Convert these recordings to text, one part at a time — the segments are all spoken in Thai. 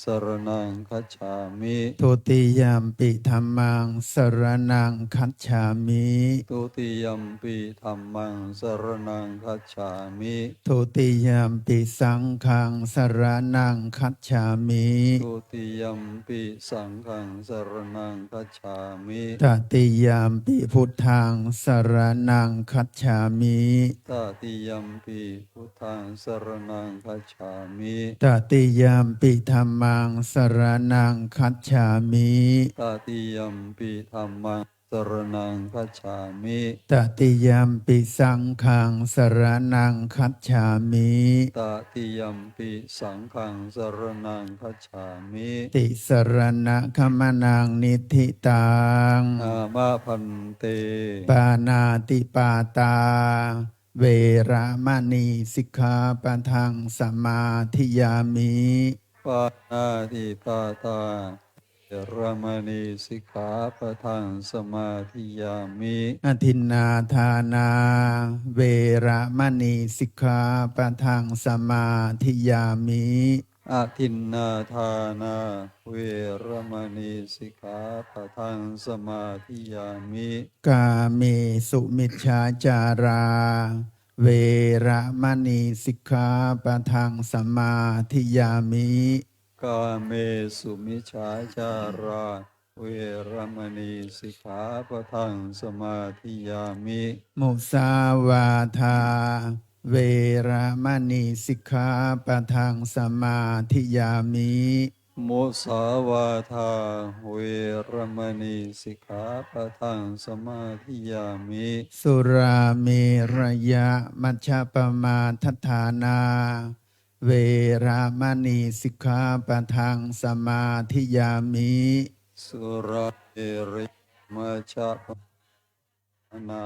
สรณังคัจฉามิทุติยมปิธัมมังสรณังคัจฉามิทุติยัมปิธัมมังสรณังคัจฉามิทุติยมปิสังฆังสรณังคัจฉามิทุติยัมปิสังฆังสรณังคัจฉามิตติยมปิพุทธังสรณังคัจฉามิตติยัมปิพุทธังสรณังคัจฉามิตติยมปิธัมมังสรณังคัจฉามิตติยัมปิธัมมังสรณังคัจฉามิตติยมปิสังฆังสรณังคัจฉามิตติยัมปิสังฆังสรณังคัจฉามิติสรณะขมนังนิธิตังอามะพันเตปานาติปาตาเวระมณีสิกขาปะทังสมาธิยามิปานาติปาตาเวรมณีสิกขาปะทังสมาธิยามิอทินนาทานาเวระมณีสิกขาปะทังสมาธิยามิอาทินนาทานาเวรมณีสิกขาปะทังสมาธิยามิกาเมสุมิจฉาจาราเวระมณีสิกขาปะทังสมาธิยามิกาเมสุมิจฉาจาราเวรมณีสิกขาปะทังสมาธิยามิมุสาวาทาเวระมณีสิกขาปะทังสมาธิยามิมุสาวาทาเวรมณีสิกขาปะทังสมาธิยามิสุราเมรยะมัชฌปมาทัฏฐานาเวระมณีสิกขาปะทังสมาธิยามิสุราเมริมัจจปนา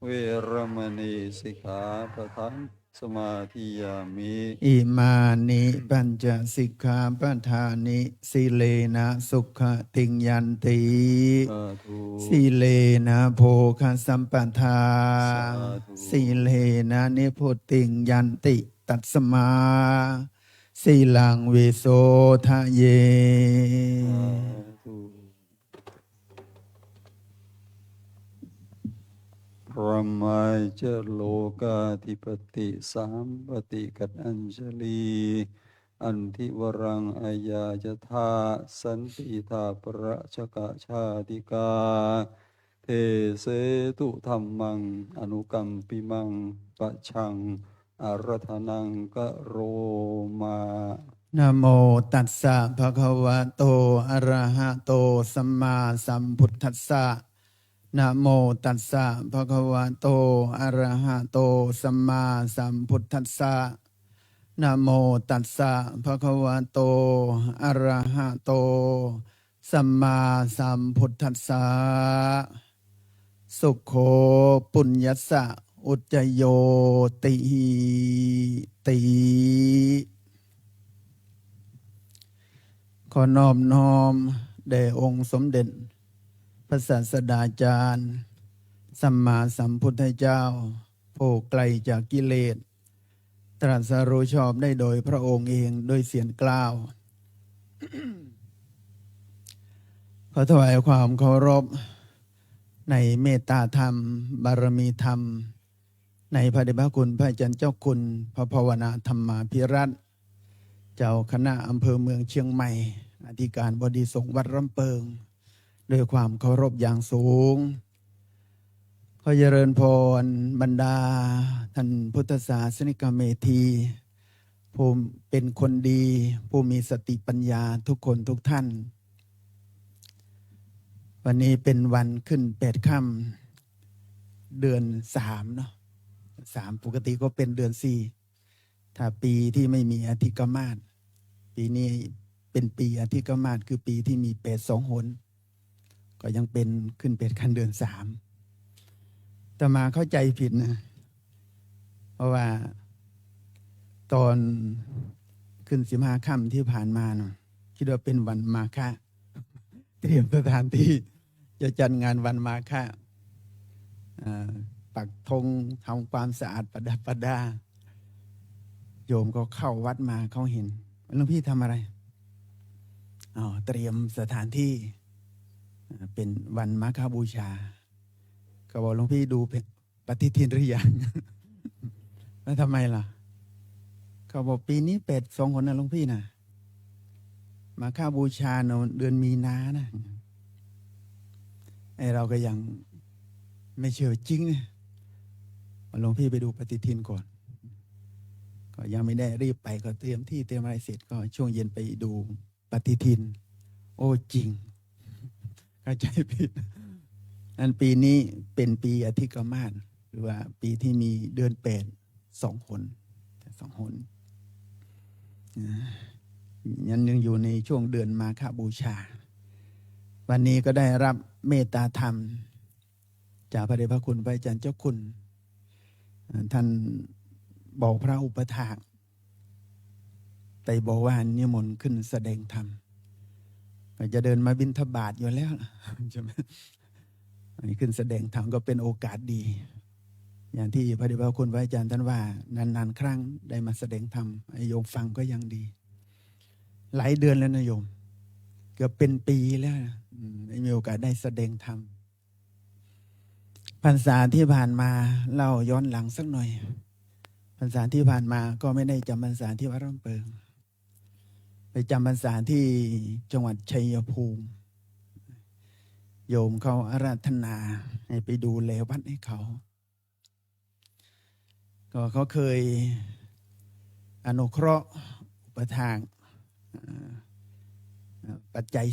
เวรมณีสิกขาปะทังสมาธิยามิอิมานิปัญจสิกขาปทานิสิเลนะสุขติงยันติสาธุสิเลนะโภคสัมปทาสาธุสิเลนะนิพุติงยันติตัสมาสีลังวิโสทะเยสาธุพระมัยเจโลกาธิปติสามปฏิกัจอัญชลีอันทิวรังอายาจธาสันติธาประชกชาติกาเทเสตุธัมมังอนุกัมปิมังปัจฉังอารัธนังกะโรมานะโมตัสสะภะคะวะโตอะระหะโตสัมมาสัมพุทธัสสะนะโมตัสสะภะคะวะโตอะระหะโตสัมมาสัมพุทธัสสะนะโมตัสสะภะคะวะโตอะระหะโตสัมมาสัมพุทธัสสะสุขโขปุญญัสสะอุจจโยติติขอนอบน้อมแด่องค์สมเด็จพระศาสดาจารย์สัมมาสัมพุทธเจ้าผู้ไกลจากกิเลสตรัสรู้ชอบได้โดยพระองค์เองโดยเสียงกล้าว ขอถวายความเคารพในเมตตาธรรมบารมีธรรมในพระเดชพระคุณพระอาจารย์เจ้าคุณพระภาวนาธรรมาภิรัตน์เจ้าคณะอำเภอเมืองเชียงใหม่อธิการบดีสงฆ์วัดรำเปิงด้วยความเคารพอย่างสูงขอเจริญพรบรรดาท่านพุทธศาสนิกเมธีผู้เป็นคนดีผู้มีสติปัญญาทุกคนทุกท่านวันนี้เป็นวันขึ้น8 ค่ำเดือน3เนาะ3ปกติก็เป็นเดือน4ถ้าปีที่ไม่มีอธิกมาศปีนี้เป็นปีอธิกมาศคือปีที่มี8 2 หนก็ยังเป็นขึ้น8 ค่ำเดือน3แต่มาเข้าใจผิดนะเพราะว่าตอนขึ้น15 ค่ำที่ผ่านมาเนาะคิดว่าเป็นวันมาฆะเตรียมสถานที่จะจัดงานวันมาฆะปักธงทำความสะอาดประดับประดาโยมก็เข้าวัดมาเขาเห็นหลวงพี่ทำอะไร เตรียมสถานที่เป็นวันมาฆบูชาเขาบอกหลวงพี่ดูปฏิทินหรือยัง แล้วทำไมล่ะเขาบอกปีนี้เป็ด2 คนนะหลวงพี่นะมาฆบูชาเดือนมีนานะไอเราก็ยังไม่เชื่อจริงเนี่ยหลวงพี่ไปดูปฏิทินก่อนก็ยังไม่ได้รีบไปก็เตรียมที่เตรียมอะไรเสร็จก็ช่วงเย็นไปดูปฏิทินโอ้จริงเข้าใจผิดอันปีนี้เป็นปีอธิกมาศหรือว่าปีที่มีเดือนเป็ด2 คน2 คนยังอยู่ในช่วงเดือนมาฆบูชาวันนี้ก็ได้รับเมตตาธรรมจากพระเดชพระคุณพระอาจารย์เจ้าคุณท่านบอกพระอุปถากแต่บอกว่านิมนต์ขึ้นแสดงธรรมก็จะเดินมาบิณฑบาตอยู่แล้วใช่ไหมอันนี้ขึ้นแสดงธรรมก็เป็นโอกาสดีอย่างที่พระเดชพระคุณพระอาจารย์ท่านว่านานๆครั้งได้มาแสดงธรรมโยมฟังก็ยังดีหลายเดือนแล้วนะโยมเกือบเป็นปีแล้วได้มีโอกาสได้แสดงธรรมพรรษาที่ผ่านมาเล่าย้อนหลังสักหน่อยพรรษาที่ผ่านมาก็ไม่ได้จำพรรษาที่วัดร่มเปิงไปจำพรรษาที่จังหวัดชัยภูมิโยมเขาอาราธนาให้ไปดูแลวัดให้เขาก็เขาเคยอนุเคราะห์อุปทานปัจจัย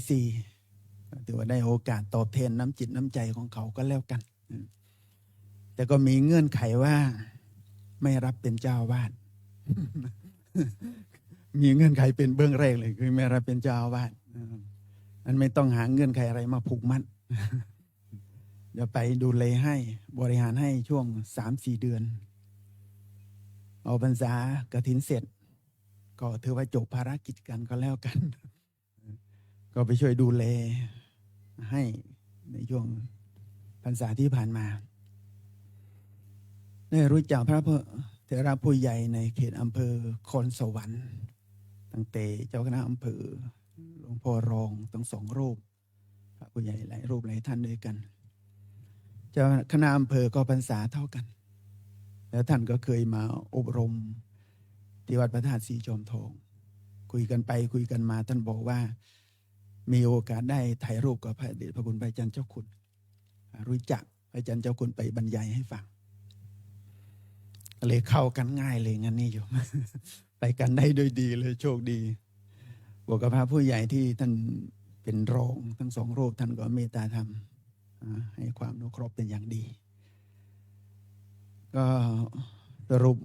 4ถือว่าได้โอกาสตอบแทนน้ำจิตน้ำใจของเขาก็แล้วกันแต่ก็มีเงื่อนไขว่าไม่รับเป็นเจ้าวาด มีเงื่อนไขเป็นเบื้องแรกเลยคือไม่รับเป็นเจ้าวาดอันไม่ต้องหาเงื่อนไขอะไรมาผูกมัด เดี๋ยวไปดูแลให้บริหารให้ช่วง 3-4 เดือนเอาพรรษากฐินเสร็จก็ถือว่าจบภารกิจกันก็แล้วกัน ก็ไปช่วยดูแลให้ในช่วงพรรษาที่ผ่านมาได้รู้จักพระเถระผู้ใหญ่ในเขตอำเภอคอนสวรรค์ตั้งแต่เจ้าคณะอำเภอหลวงพ่อรองทั้ง2 รูปพระผู้ใหญ่หลายรูปหลายท่านด้วยกันเจ้าคณะอำเภอก็พรรษาเท่ากันแล้วท่านก็เคยมาอบรมที่วัดพระธาตุศรีจอมทองคุยกันไปคุยกันมาท่านบอกว่ามีโอกาสได้ถ่ายรูปกับพระเดชพระคุณพระอาจารย์เจ้าคุณรู้จักพระอาจารย์เจ้าคุณไปบรรยายให้ฟังเลยเข้ากันง่ายเลยงั้นนี่โยม ไปกันได้ด้วยดีเลยโชคดีบอกกับพระผู้ใหญ่ที่ท่านเป็นรองทั้ง2 รูปท่านก็เมตตาธรรมให้ความอนุเคราะห์เป็นอย่างดีก็สรุป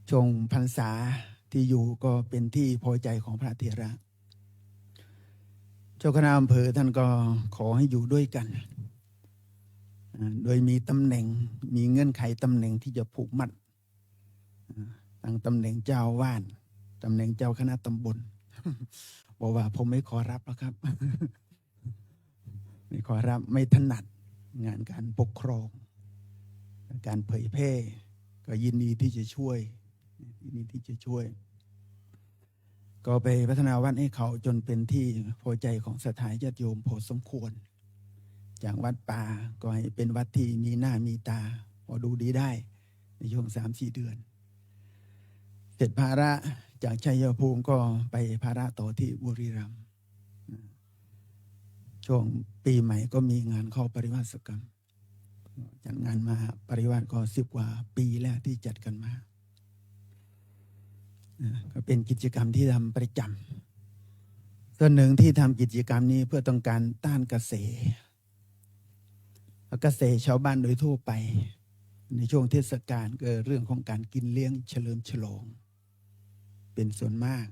ช่วงพรรษาที่อยู่ก็เป็นที่พอใจของพระเถระเจ้าคณะอำเภอท่านก็ขอให้อยู่ด้วยกันโดยมีตำแหน่งมีเงื่อนไขตำแหน่งที่จะผูกมัดตั้งตำแหน่งเจ้าวาดตำแหน่งเจ้าคณะตำบล บอกว่าผมไม่ขอรับแล้วครับ ไม่ขอรับไม่ถนัดงานการปกครองการเผยแพร่ก็ยินดีที่จะช่วยยินดีที่จะช่วยก็ไปพัฒนาวัดให้เขาจนเป็นที่พอใจของศรัทธาญาติโยมพอสมควรจากวัดป่าก็ให้เป็นวัดที่มีหน้ามีตาพอดูดีได้ในช่วง 3-4 เดือนเสร็จภาระจากชัยภูมิก็ไปภาระต่อที่บุรีรัมย์ช่วงปีใหม่ก็มีงานเข้าปริวาสกรรมจัดงานมาปริวาสก็10 กว่าปีแล้วที่จัดกันมาก็เป็นกิจกรรมที่ทำประจำส่วนหนึ่งที่ทำกิจกรรมนี้เพื่อต้องการต้านกระแสชาวบ้านโดยทั่วไปในช่วงเทศกาลก็เรื่องของการกินเลี้ยงเฉลิมฉลองเป็นส่วนมาก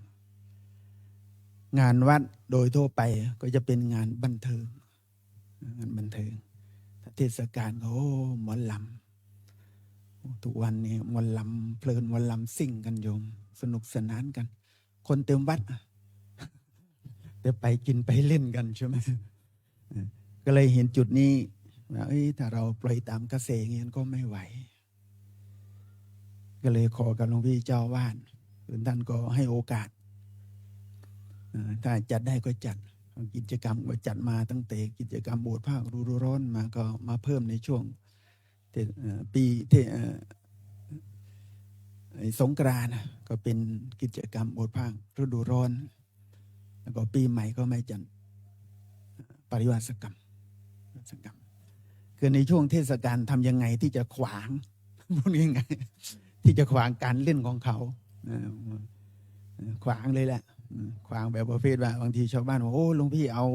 งานวัดโดยทั่วไปก็จะเป็นงานบันเทิงเทศกาลก็หมอลำทุกวันนี้หมอลำเพลินหมอลำซิ่งกันโยมสนุกสนานกันคนเต็มวัดแต่ไปกินไปเล่นกันใช่ไหมก็เลยเห็นจุดนี้ว่าถ้าเราปล่อยตามกระแสอย่างนี้ก็ไม่ไหวก็เลยขอกับหลวงพี่เจ้าวาดท่านก็ให้โอกาส ถ้าจัดได้ก็จัดกิจกรรมก็จัดมาตั้งแต่กิจกรรมโบสถ์ภาคฤดูร้อนมาก็มาเพิ่มในช่วงปีสงกรานต์ก็เป็นกิจกรรมโบสถ์ภาคฤดูร้อนแล้วก็ปีใหม่ก็ไม่จัดปริวาสกรรมคือในช่วงเทศกาลทำยังไงที่จะขวางพูดยังไงที่จะขวางการเล่นของเขาขวางเลยแหละขวางแบบประเภทว่าบางทีชาวบ้านบอกโอ้หลวงพี่เอา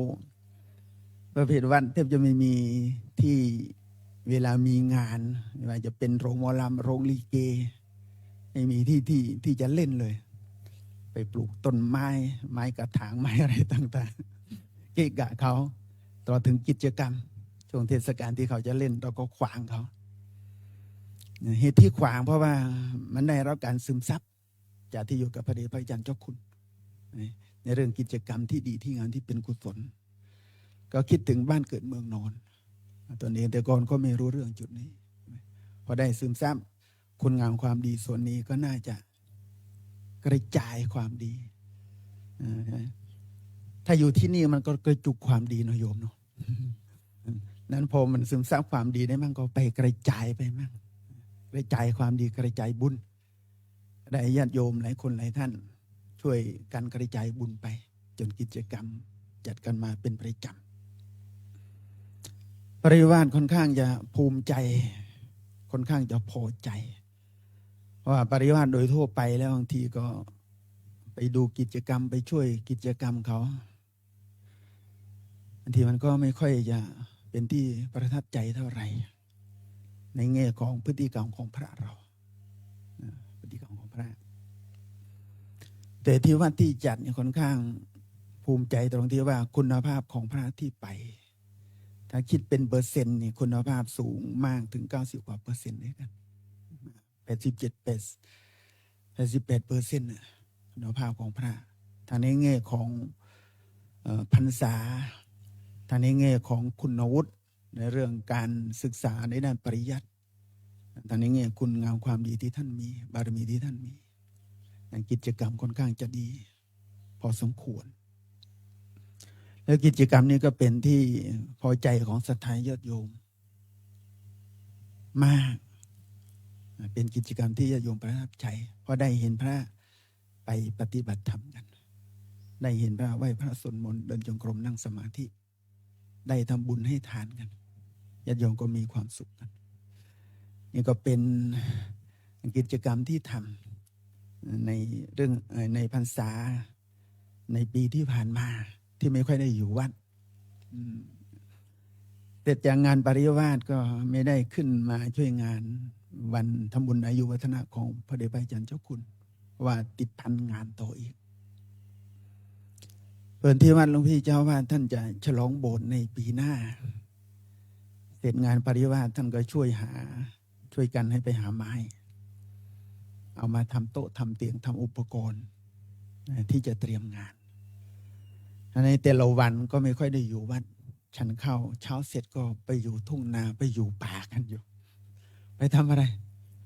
ประเภทวันแทบจะไม่มีที่เวลามีงานไม่ว่าจะเป็นโรงหมอลำโรงลิเกไม่มีที่จะเล่นเลยไปปลูกต้นไม้กระถางไม้อะไรต่างๆเกะกะเขาต่อถึงกิจกรรมช่วงเทศกาลที่เขาจะเล่นเราก็ขวางเขาเหตุที่ขวางเพราะว่ามันได้รับการซึมซับจากที่อยู่กับพระเดชพระอาจารย์เจ้าคุณในเรื่องกิจกรรมที่ดีที่งานที่เป็นกุศลก็คิดถึงบ้านเกิดเมืองนอนตนเองแต่ก่อนก็ไม่รู้เรื่องจุดนี้พอได้ซึมซับคุณงามความดีส่วนนี้ก็น่าจะกระจายความดีถ้าอยู่ที่นี่มันก็กระจุกความดีนะโยมเนาะนั้นพอมันซึมซับความดีได้มั่งก็ไปกระจายไปมั่งกระจายความดีกระจายบุญได้ญาติโยมหลายคนหลายท่านช่วยกันกระจายบุญไปจนกิจกรรมจัดกันมาเป็นประจำปริวาสค่อนข้างจะภูมิใจค่อนข้างจะพอใจเพราะว่าปริวาสโดยทั่วไปแล้วบางทีก็ไปดูกิจกรรมไปช่วยกิจกรรมเขาบางทีมันก็ไม่ค่อยจะเป็นที่ประทับใจเท่าไหร่ในแง่ของพฤติกรรมของพระเราพฤติกรรมของพระแต่ที่วัดที่จัดเนี่ยค่อนข้างภูมิใจตรงที่ว่าคุณภาพของพระที่ไปถ้าคิดเป็นเปอร์เซ็นต์นี่คุณภาพสูงมากถึง90 กว่าเปอร์เซ็นต์เลยกัน88%คุณภาพของพระทางในแง่ของพรรษาทางในแง่ของคุณวุฒิในเรื่องการศึกษาในด้านปริยัติทางในแง่คุณงามความดีที่ท่านมีบารมีที่ท่านมีกิจกรรมค่อนข้างจะดีพอสมควรแล้วกิจกรรมนี้ก็เป็นที่พอใจของศรัทธาญาติโยมมากเป็นกิจกรรมที่ญาติโยมประทับใจเพราะได้เห็นพระไปปฏิบัติธรรมกันได้เห็นพระไหว้พระสวดมนต์เดินจงกรมนั่งสมาธิได้ทำบุญให้ทานกันญาติโยมก็มีความสุขกันนี่ก็เป็นกิจกรรมที่ทำในเรื่องในพรรษาในปีที่ผ่านมาที่ไม่ค่อยได้อยู่วัดแต่จากงานปริวาสก็ไม่ได้ขึ้นมาช่วยงานวันทำบุญอายุวัฒนะของพระเดชพระอาจารย์เจ้าคุณว่าติดพันงานต่ออีกเปิดที่วัดหลวงพี่เจ้าว่าท่านจะฉลองโบสถ์ในปีหน้าเสร็จงานปริวาสท่านก็ช่วยกันให้ไปหาไม้เอามาทำโต๊ะทำเตียงทำอุปกรณ์ที่จะเตรียมงานในแต่ละวันก็ไม่ค่อยได้อยู่วัดฉันเข้าเช้าเสร็จก็ไปอยู่ทุ่งนาไปอยู่ป่ากันอยู่ไปทำอะไร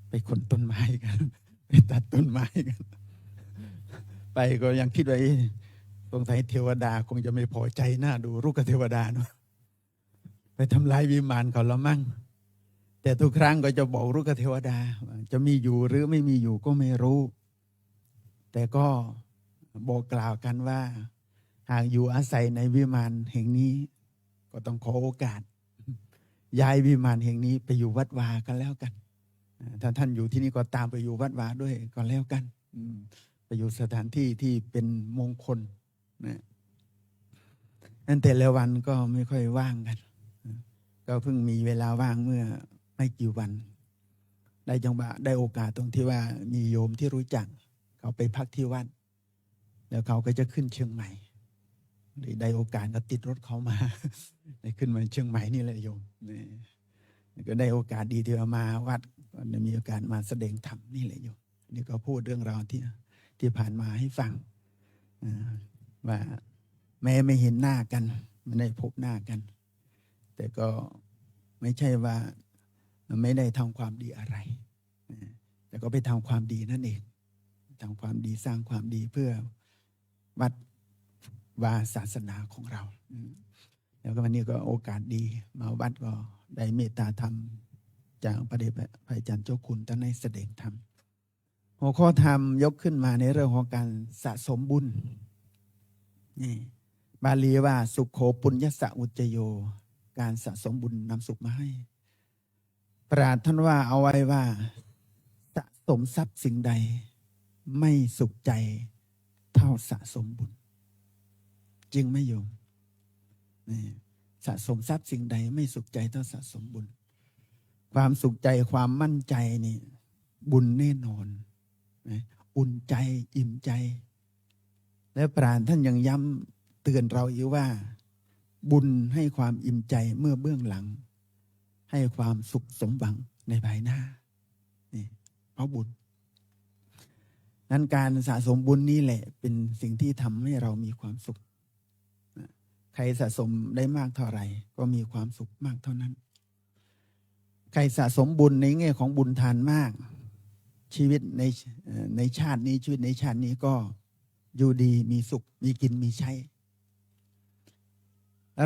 ไปขนต้นไม้กันไปตัดต้นไม้กันไปก็ยังคิดว่าตรงไหนเทวดาคงจะไม่พอใจหน้าดูรุกเทวดาเนาะไปทำลายวิมานเขาละมั่งแต่ทุกครั้งก็จะบอกรุกเทวดาจะมีอยู่หรือไม่มีอยู่ก็ไม่รู้แต่ก็บอกกล่าวกันว่าหากอยู่อาศัยในวิมานแห่งนี้ก็ต้องขอโอกาสย้ายวิมานแห่งนี้ไปอยู่วัดวากันแล้วกันถ้าท่านอยู่ที่นี่ก็ตามไปอยู่วัดวาด้วยก็แล้วกันไปอยู่สถานที่ที่เป็นมงคลนะนั่นแต่ละวันก็ไม่ค่อยว่างกันก็เพิ่งมีเวลาว่างเมื่อไม่กี่วันได้จังหวะได้โอกาสตรงที่ว่ามีโยมที่รู้จักเขาไปพักที่วัดแล้วเขาก็จะขึ้นเชียงใหม่ได้โอกาสก็ติดรถเขามาได้ขึ้นมาเชียงใหม่นี่แหละโยมนี่ก็ได้โอกาสดีที่มาวัดก็ได้มีโอกาสมาแสดงธรรมนี่แหละโยมนี่ก็พูดเรื่องราวที่ผ่านมาให้ฟังว่าแม้ไม่เห็นหน้ากันไม่ได้พบหน้ากันแต่ก็ไม่ใช่ว่าไม่ได้ทำความดีอะไรแต่ก็ไปทำความดีนั่นเองทำความดีสร้างความดีเพื่อวัด ว่าศาสนาของเราแล้วก็วันนี้ก็โอกาสดีมาวัดก็ได้เมตตาธรรมจากพระเดชพระอาจารย์เจ้าคุณท่านให้แสดงธรรมหัวข้อธรรมยกขึ้นมาในเรื่องของการสะสมบุญนี่บาลีว่าสุขโขปุญญสะอุจจโยการสะสมบุญนำสุขมาให้ปราชญ์ท่านว่าเอาไว้ว่าสะสมทรัพย์สิ่งใดไม่สุขใจเท่าสะสมบุญจริงไหมโยมนี่สะสมทรัพย์สิ่งใดไม่สุขใจเท่าสะสมบุญความสุขใจความมั่นใจนี่บุญแน่นอนอุ่นใจอิ่มใจและปราชญ์ท่านยังย้ำเตือนเราอีกว่าบุญให้ความอิ่มใจเมื่อเบื้องหลังให้ความสุขสมหวังในภายหน้านี่เพราะบุญนั้นการสะสมบุญนี่แหละเป็นสิ่งที่ทำให้เรามีความสุขใครสะสมได้มากเท่าไหร่ก็มีความสุขมากเท่านั้นใครสะสมบุญในแง่ของบุญทานมากชีวิตในชาตินี้ชีวิตในชาตินี้ก็อยู่ดีมีสุขมีกินมีใช้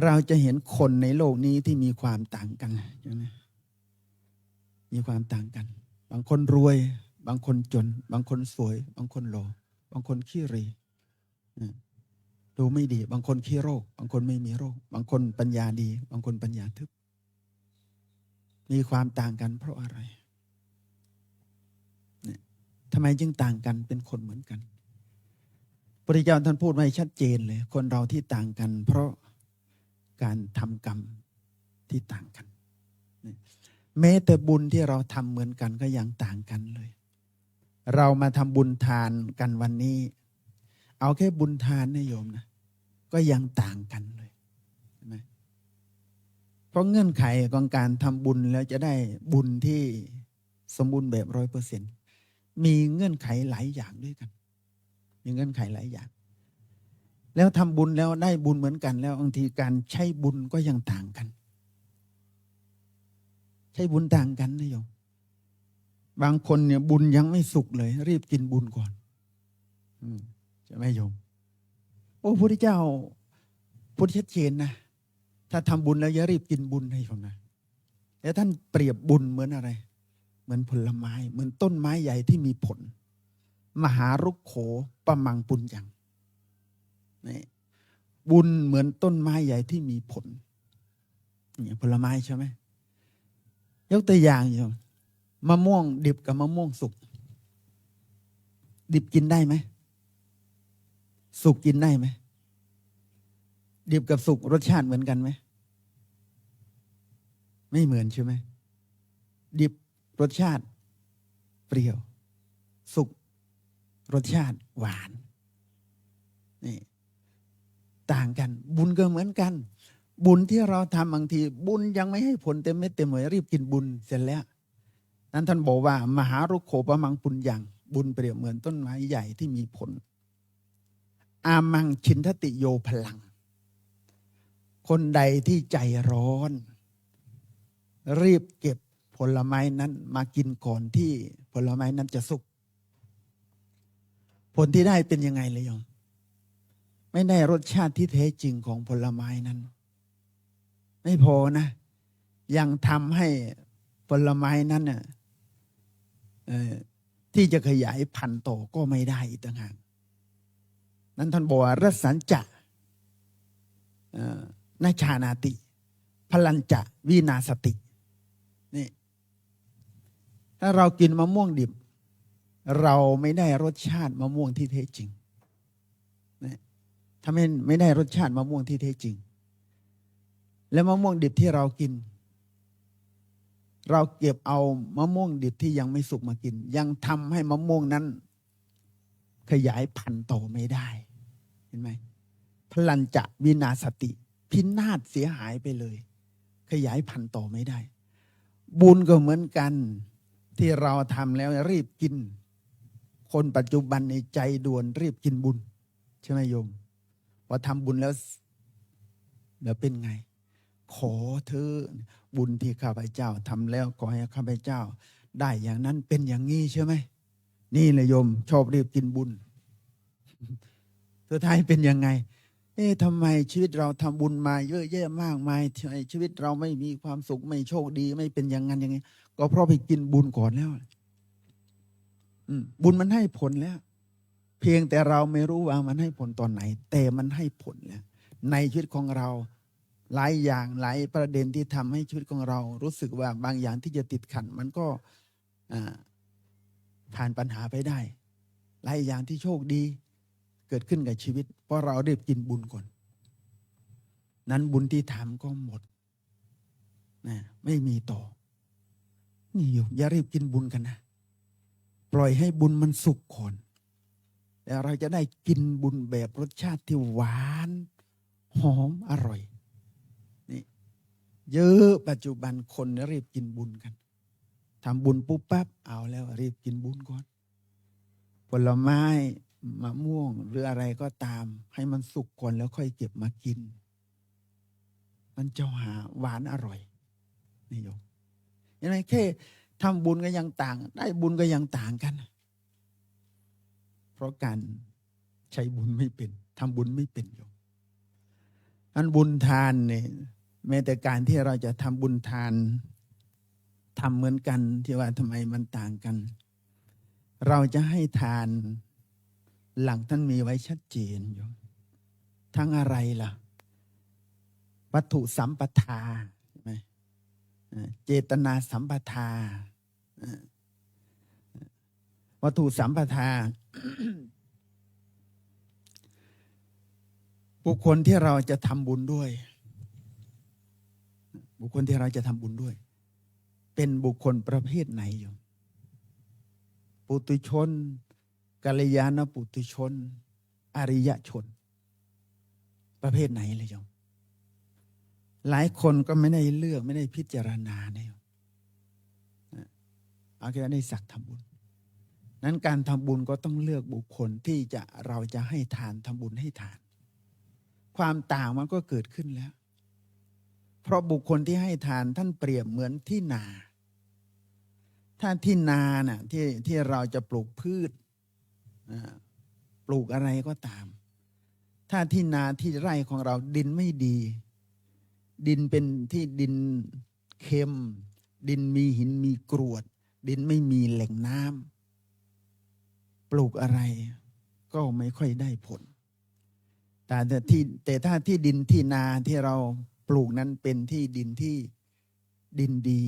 เราจะเห็นคนในโลกนี้ที่มีความต่างกันใช่ไหมมีความต่างกันบางคนรวยบางคนจนบางคนสวยบางคนหล่อบางคนขี้เหร่ดูไม่ดีบางคนขี้โรคบางคนไม่มีโรคบางคนปัญญาดีบางคนปัญญาทึบมีความต่างกันเพราะอะไรทำไมจึงต่างกันเป็นคนเหมือนกันพระพุทธเจ้าท่านพูดไว้ชัดเจนเลยคนเราที่ต่างกันเพราะการทำกรรมที่ต่างกันแม้แต่บุญที่เราทำเหมือนกันก็ยังต่างกันเลยเรามาทำบุญทานกันวันนี้เอาแค่บุญทานนะโยมนะก็ยังต่างกันเลยใช่ไหมเพราะเงื่อนไขของการทำบุญแล้วจะได้บุญที่สมบูรณ์แบบ100%มีเงื่อนไขหลายอย่างด้วยกันมีเงื่อนไขหลายอย่างแล้วทำบุญแล้วได้บุญเหมือนกันแล้วบางทีการใช้บุญก็ยังต่างกันใช้บุญต่างกันนะโยมบางคนเนี่ยบุญยังไม่สุกเลยรีบกินบุญก่อนใช่ไหมโยมโอ้พระพุทธเจ้าพูดชัดเจนนะถ้าทำบุญแล้วอย่ารีบกินบุญให้ผมนะแล้วท่านเปรียบบุญเหมือนอะไรเหมือนผลไม้เหมือนต้นไม้ใหญ่ที่มีผลมหารุกโขปะมังปุญญังนี่บุญเหมือนต้นไม้ใหญ่ที่มีผลเนี่ยผลไม้ใช่ไหมยกตัวอย่างอยู่มะม่วงดิบกับมะม่วงสุกดิบกินได้ไหมสุกกินได้ไหมดิบกับสุกรสชาติเหมือนกันไหมไม่เหมือนใช่ไหมดิบรสชาติเปรี้ยวสุกรสชาติหวานนี่ต่างกันบุญก็เหมือนกันบุญที่เราทำบางทีบุญยังไม่ให้ผลเต็มเม็ดเต็มหน่วยรีบกินบุญเสร็จแล้วนั้นท่านบอกว่ามหารุกโขปะมังปุญญังบุญเปรียบเหมือนต้นไม้ใหญ่ที่มีผลอามังชินทติโยพลังคนใดที่ใจร้อนรีบเก็บผลไม้นั้นมากินก่อนที่ผลไม้นั้นจะสุกผลที่ได้เป็นยังไงเลยโยมไม่ได้รสชาติที่แท้จริงของผลไม้นั้นไม่พอนะยังทำให้ผลไม้นั้นน่ะที่จะขยายพันธุ์ต่อก็ไม่ได้อีกต่างหากนั้นท่านบอกว่ารัสสัญจะนาชานาติพลัญจะวินาสตินี่ถ้าเรากินมะม่วงดิบเราไม่ได้รสชาติมะม่วงที่แท้จริงนี่ถ้าไม่ได้รสชาติมะม่วงที่แท้จริงแล้วมะม่วงดิบที่เรากินเราเก็บเอามะม่วงดิบที่ยังไม่สุกมากินยังทำให้มะม่วงนั้นขยายพันธุ์ต่อไม่ได้เห็นไหมพลัญจะวินาสติพินาศเสียหายไปเลยขยายพันธุ์ต่อไม่ได้บุญก็เหมือนกันที่เราทำแล้วรีบกินคนปัจจุบันในใจด่วนรีบกินบุญใช่ไหมโยมพอทำบุญแล้วเป็นไงขอเธอบุญที่ข้าพเจ้าทำแล้วขอให้ข้าพเจ้าได้อย่างนั้นเป็นอย่างนี้ใช่ไหมนี่แหละโยมชอบรีบกินบุญสุดท้ายเป็นยังไง ทำไมชีวิตเราทำบุญมาเยอะแยะมากมายทำไมชีวิตเราไม่มีความสุขไม่โชคดีไม่เป็นอย่างนั้นอย่างนี้ก็เพราะไปกินบุญก่อนแล้วบุญมันให้ผลแล้วเพียงแต่เราไม่รู้ว่ามันให้ผลตอนไหนแต่มันให้ผลแล้วในชีวิตของเราหลายอย่างหลายประเด็นที่ทำให้ชีวิตของเรารู้สึกว่าบางอย่างที่จะติดขัดมันก็ผ่านปัญหาไปได้หลายอย่างที่โชคดีเกิดขึ้นกับชีวิตเพราะเราได้กินบุญก่อนนั้นบุญที่ทำก็หมดนะไม่มีต่อนี่โยมอย่ารีบกินบุญกันนะปล่อยให้บุญมันสุกก่อนแล้วเราจะได้กินบุญแบบรสชาติที่หวานหอมอร่อยนี่เยอะปัจจุบันคนรีบกินบุญกันทำบุญปุ๊บปั๊บเอาแล้วรีบกินบุญก่อนผลไม้มะม่วงหรืออะไรก็ตามให้มันสุกก่อนแล้วค่อยเก็บมากินมันจะหวานอร่อยนี่โยมเห็นไหมแค่ทำบุญก็ยังต่างได้บุญก็ยังต่างกันเพราะการใช้บุญไม่เป็นทำบุญไม่เป็นโยมอันบุญทานเนี่ยแม้แต่การที่เราจะทำบุญทานทำเหมือนกันที่ว่าทำไมมันต่างกันเราจะให้ทานหลังท่านมีไว้ชัดเจนโยมทั้งอะไรล่ะวัตถุสัมปทาใช่ไหมเจตนาสัมปทาวัตถุสัมปทา บุคคลที่เราจะทำบุญด้วยบุคคลที่เราจะทำบุญด้วยเป็นบุคคลประเภทไหนโยมปุถุชนกัลยาณปุถุชนอริยชนประเภทไหนเลยโยมหลายคนก็ไม่ได้เลือกไม่ได้พิจารณาเนี่ยเอาแค่ได้สักทำบุญนั้นการทำบุญก็ต้องเลือกบุคคลที่เราจะให้ทานทำบุญให้ทานความต่างมันก็เกิดขึ้นแล้วเพราะบุคคลที่ให้ทานท่านเปรียบเหมือนที่นาถ้าที่นาน่ะที่เราจะปลูกพืชปลูกอะไรก็ตามถ้าที่นาที่ไร่ของเราดินไม่ดีดินเป็นที่ดินเค็มดินมีหินมีกรวดดินไม่มีแหล่งน้ำปลูกอะไรก็ไม่ค่อยได้ผลแต่ถ้าที่ดินที่นาที่เราปลูกนั้นเป็นที่ดินที่ดินดี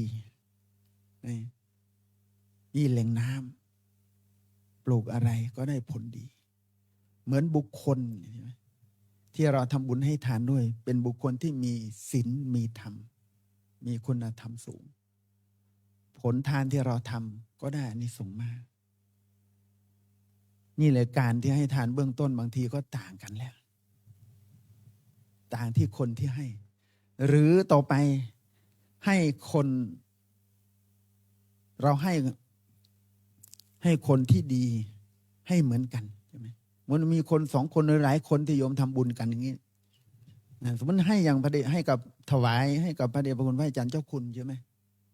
มีแหล่งน้ำปลูกอะไรก็ได้ผลดีเหมือนบุคคลที่เราทำบุญให้ทานด้วยเป็นบุคคลที่มีศีลมีธรรมมีคุณธรรมสูงผลทานที่เราทำก็ได้อานิสงส์มากนี่เลยการที่ให้ทานเบื้องต้นบางทีก็ต่างกันแล้วต่างที่คนที่ให้หรือต่อไปให้คนเราให้คนที่ดีให้เหมือนกันใช่ไหมมันมีคนสองคนหรือหลายคนที่โยมทำบุญกันอย่างนี้สมมติให้อย่างพระเดชให้กับถวายให้กับพระเดชพระคุณพระอาจารย์เจ้าคุณใช่ไหม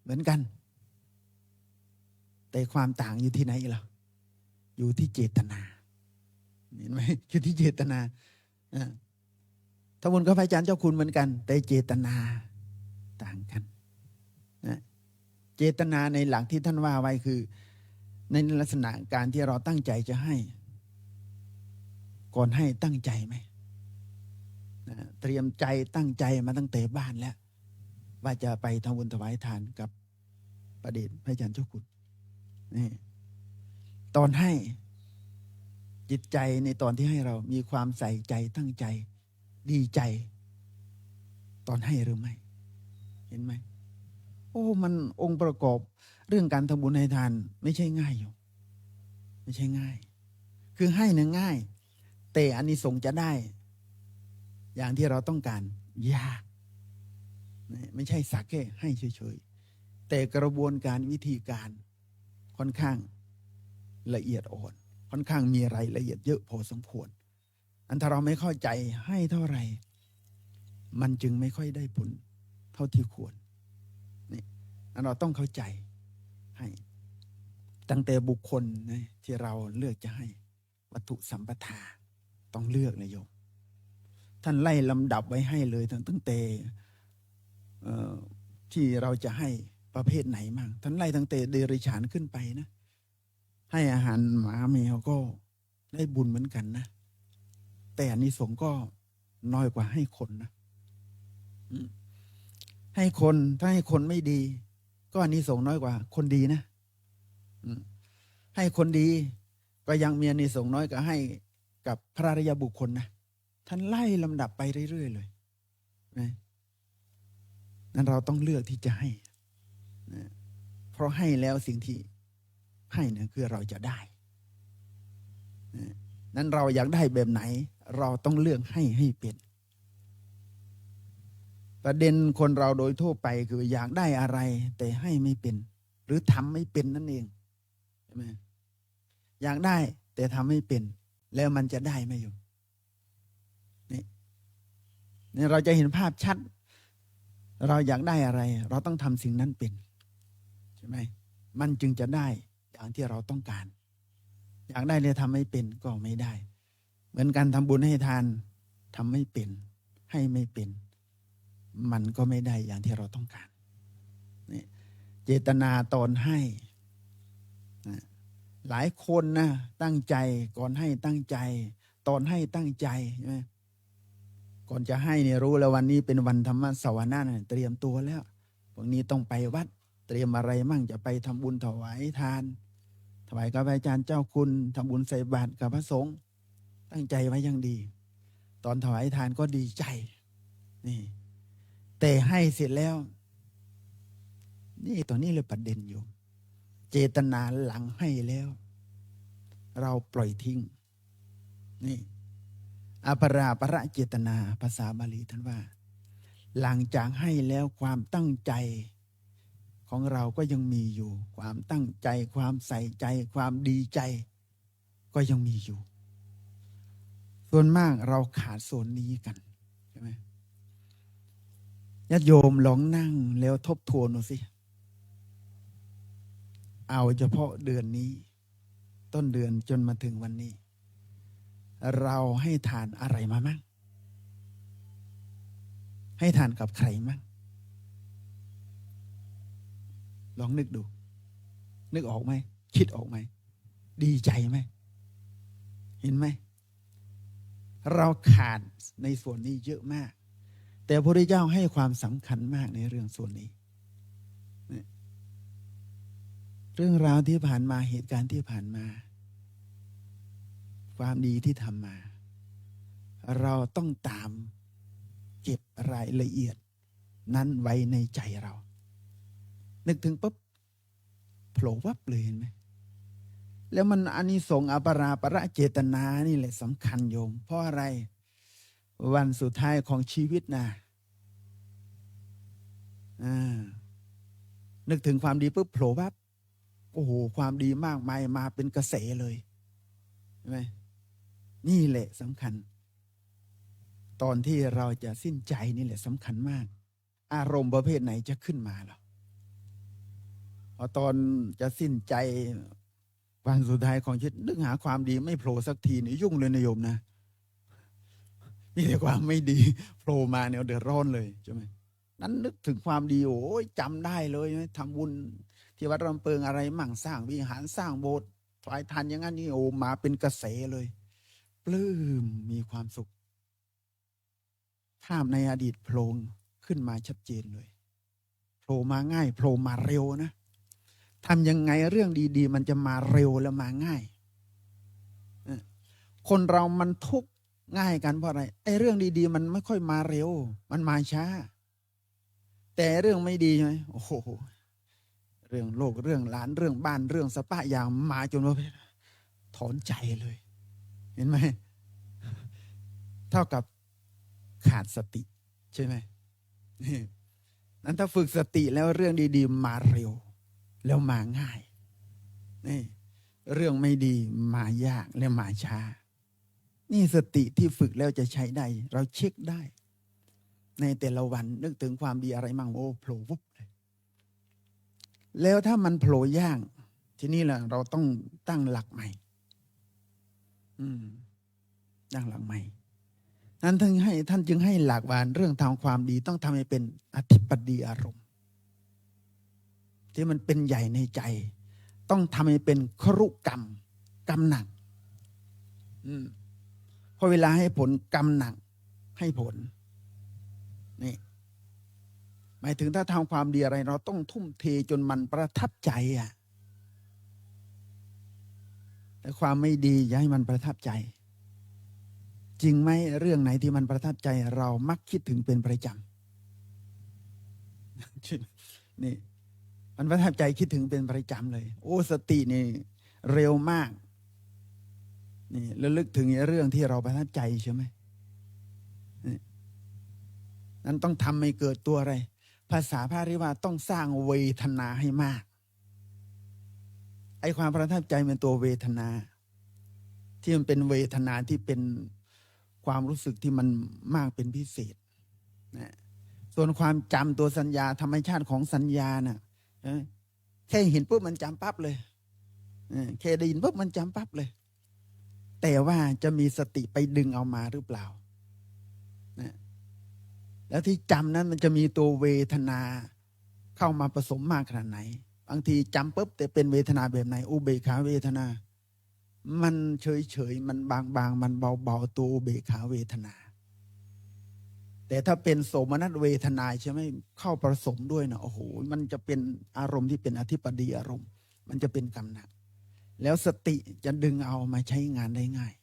เหมือนกันแต่ความต่างอยู่ที่ไหนล่ะอยู่ที่เจตนาเห็นไหมอยู่ที่เจตนาทำบุญกับพระอาจารย์เจ้าคุณเหมือนกันแต่เจตนาต่างกันเจตนาในหลักที่ท่านว่าไว้คือในลักษณะการที่เราตั้งใจจะให้ก่อนให้ตั้งใจไหมเตรียมใจตั้งใจมาตั้งแต่บ้านแล้วว่าจะไปทำบุญถวายทานกับพระเดชพระอาจารย์เจ้าคุณนี่ตอนให้จิตใจในตอนที่ให้เรามีความใส่ใจตั้งใจดีใจตอนให้หรือไม่เห็นไหมโอ้มันองค์ประกอบเรื่องการทำบุญให้ทานไม่ใช่ง่ายอยู่ไม่ใช่ง่ายคือให้เนี่ยง่ายแต่อานิสงส์จะได้อย่างที่เราต้องการยากไม่ใช่สักแค่ให้เฉยๆแต่กระบวนการวิธีการค่อนข้างละเอียดอ่อนค่อนข้างมีรายละเอียดเยอะพอสมควรอันถ้าเราไม่เข้าใจให้เท่าไหร่มันจึงไม่ค่อยได้ผลเท่าที่ควรนี่อันเราต้องเข้าใจให้ตั้งแต่บุคคลนะที่เราเลือกจะให้วัตถุสัมปทาต้องเลือกนะโยมถ้ ท่านไล่ลำดับไว้ให้เลยตั้งแต่ที่เราจะให้ประเภทไหนมั่งท่านไล่ตั้งแต่เดรัจฉานขึ้นไปนะให้อาหารหมาแมวก็ได้บุญเหมือนกันนะแต่อานิสงส์ก็น้อยกว่าให้คนนะให้คนถ้าให้คนไม่ดีก็อานิสงส์น้อยกว่าคนดีนะให้คนดีก็ยังมีอานิสงส์น้อยกว่าให้กับพระอริยบุคคลนะท่านไล่ลำดับไปเรื่อยๆเลยนะนั้นเราต้องเลือกที่จะให้นะเพราะให้แล้วสิ่งที่ให้เนี่ยคือเราจะได้นะนั้นเราอยากได้แบบไหนเราต้องเลือกให้เป็นประเด็นคนเราโดยทั่วไปคืออยากได้อะไรแต่ให้ไม่เป็นหรือทำไม่เป็นนั่นเองใช่ไหมอยากได้แต่ทำไม่เป็นแล้วมันจะได้ไหมโยมนี่เราจะเห็นภาพชัดเราอยากได้อะไรเราต้องทำสิ่งนั้นเป็นใช่ไหมมันจึงจะได้อย่างที่เราต้องการอยากได้เลยทำไม่เป็นก็ไม่ได้เหมือนการทำบุญให้ทานทำไม่เป็นให้ไม่เป็นมันก็ไม่ได้อย่างที่เราต้องการนี่เจตนาตอนให้หลายคนนะตั้งใจก่อนให้ตั้งใจตอนให้ตั้งใจใช่ไหมก่อนจะให้เนี่ยรู้แล้ววันนี้เป็นวันธรรมสวนาเนี่ยเตรียมตัวแล้ววันนี้ต้องไปวัดเตรียมอะไรมั่งจะไปทำบุญถวายทานถวายกับอาจารย์เจ้าคุณทำบุญใส่บาตรกับพระสงฆ์ตั้งใจไว้อย่างดีตอนถวายทานก็ดีใจนี่แต่ให้เสร็จแล้วนี่ตอนนี้เลยประเด็นอยู่เจตนาหลังให้แล้วเราปล่อยทิ้งนี่อปราประเจตนาภาษาบาลีท่านว่าหลังจากให้แล้วความตั้งใจของเราก็ยังมีอยู่ความตั้งใจความใส่ใจความดีใจก็ยังมีอยู่ส่วนมากเราขาดส่วนนี้กันใช่ไหมญาติโยมลองนั่งแล้วทบทวนดูสิเอาเฉพาะเดือนนี้ต้นเดือนจนมาถึงวันนี้เราให้ทานอะไรมามั่งให้ทานกับใครมั่งลองนึกดูนึกออกไหมคิดออกไหมดีใจไหมเห็นไหมเราขาดในส่วนนี้เยอะมากแต่พระพุทธเจ้าให้ความสำคัญมากในเรื่องส่วนนี้เรื่องราวที่ผ่านมาเหตุการณ์ที่ผ่านมาความดีที่ทำมาเราต้องตามเก็บรายละเอียดนั้นไว้ในใจเรานึกถึงปุ๊บโผล่วับเลยเห็นไหมแล้วมันอานิสงส์อปราประเจตนานี่แหละสำคัญโยมเพราะอะไรวันสุดท้ายของชีวิตนะนึกถึงความดีปุ๊บโผล่วับโอ้โหความดีมากมายมาเป็นกระแสเลยใช่ไหมนี่แหละสำคัญตอนที่เราจะสิ้นใจนี่แหละสำคัญมากอารมณ์ประเภทไหนจะขึ้นมาหรอพอตอนจะสิ้นใจวันสุดท้ายของชีวิตนึกหาความดีไม่โผล่สักทีนี่ยุ่งเลยนะโยมนะมีแต่ความไม่ดีโผล่มาเนี่ยเดือดร้อนเลยใช่ไหมนั้นนึกถึงความดีโอ้ยจำได้เลยทำบุญที่วัดลำเปิงอะไรมั่งสร้างวิหารสร้างโบสถ์ถวายทานอย่างนั้นนี่โอ้มาเป็นกระแสเลยปลื้มมีความสุขภาพในอดีตโผล่ขึ้นมาชัดเจนเลยโผล่มาง่ายโผล่มาเร็วนะทำยังไงเรื่องดีๆมันจะมาเร็วแล้วมาง่ายคนเรามันทุกข์ง่ายกันเพราะอะไรไอ้เรื่องดีๆมันไม่ค่อยมาเร็วมันมาช้าแต่เรื่องไม่ดีใช่ไหมโอ้โหเรื่องโลกเรื่องหลานเรื่องบ้านเรื่องสปะอย่างมาจนว่าถอนใจเลยเห็นไหมเท่ากับขาดสติใช่ไหมนั้นถ้าฝึกสติแล้วเรื่องดีๆมาเร็วแล้วมาง่ายนี่เรื่องไม่ดีมายากและมาช้านี่สติที่ฝึกแล้วจะใช้ได้เราเช็คได้ในแต่ละวันนึกถึงความดีอะไรมั่งโอ้โผล่วุบเลยแล้วถ้ามันโผล่ยากทีนี้แหละเราต้องตั้งหลักใหม่ตั้งหลักใหม่ นั้นท่านจึงให้หลักว่าเรื่องทำความดีต้องทำให้เป็นอธิปดีอารมณ์ที่มันเป็นใหญ่ในใจ ต้องทำให้เป็นครุกรรมกรรมหนักพอเวลาให้ผลกรรมหนักให้ผลนี่หมายถึงถ้าทำความดีอะไรเราต้องทุ่มเทจนมันประทับใจแต่ความไม่ดีอย่าให้มันประทับใจจริงไหมเรื่องไหนที่มันประทับใจเรามักคิดถึงเป็นประจำนี่มันประทับใจคิดถึงเป็นประจำเลยโอ้สตินี่เร็วมากนี่ระลึกถึงเรื่องที่เราประทับใจใช่ไหมนั้นต้องทำให้เกิดตัวอะไรภาษาพระเรียกว่าต้องสร้างเวทนาให้มากไอ้ความประทับใจเป็นตัวเวทนาที่มันเป็นเวทนาที่เป็นความรู้สึกที่มันมากเป็นพิเศษนะส่วนความจำตัวสัญญาธรรมชาติของสัญญาน่ะแค่เห็นปุ๊บมันจำปั๊บเลยแค่ได้ยินปุ๊บมันจำปั๊บเลยแต่ว่าจะมีสติไปดึงเอามาหรือเปล่านะแล้วที่จำนั้นมันจะมีตัวเวทนาเข้ามาผสมมากขนาดไหนบางทีจำปุ๊บแต่เป็นเวทนาแบบไหนอุเบกขาเวทนามันเฉยๆมันบางๆมันเบาๆตัวอุเบกขาเวทนาแต่ถ้าเป็นโสมนัสเวทนาใช่ไหมเข้าผสมด้วยนะโอ้โหมันจะเป็นอารมณ์ที่เป็นอธิปดีอารมณ์มันจะเป็นกรรมหนักแล้วสติจะดึงเอามาใช้งานได้ง่าย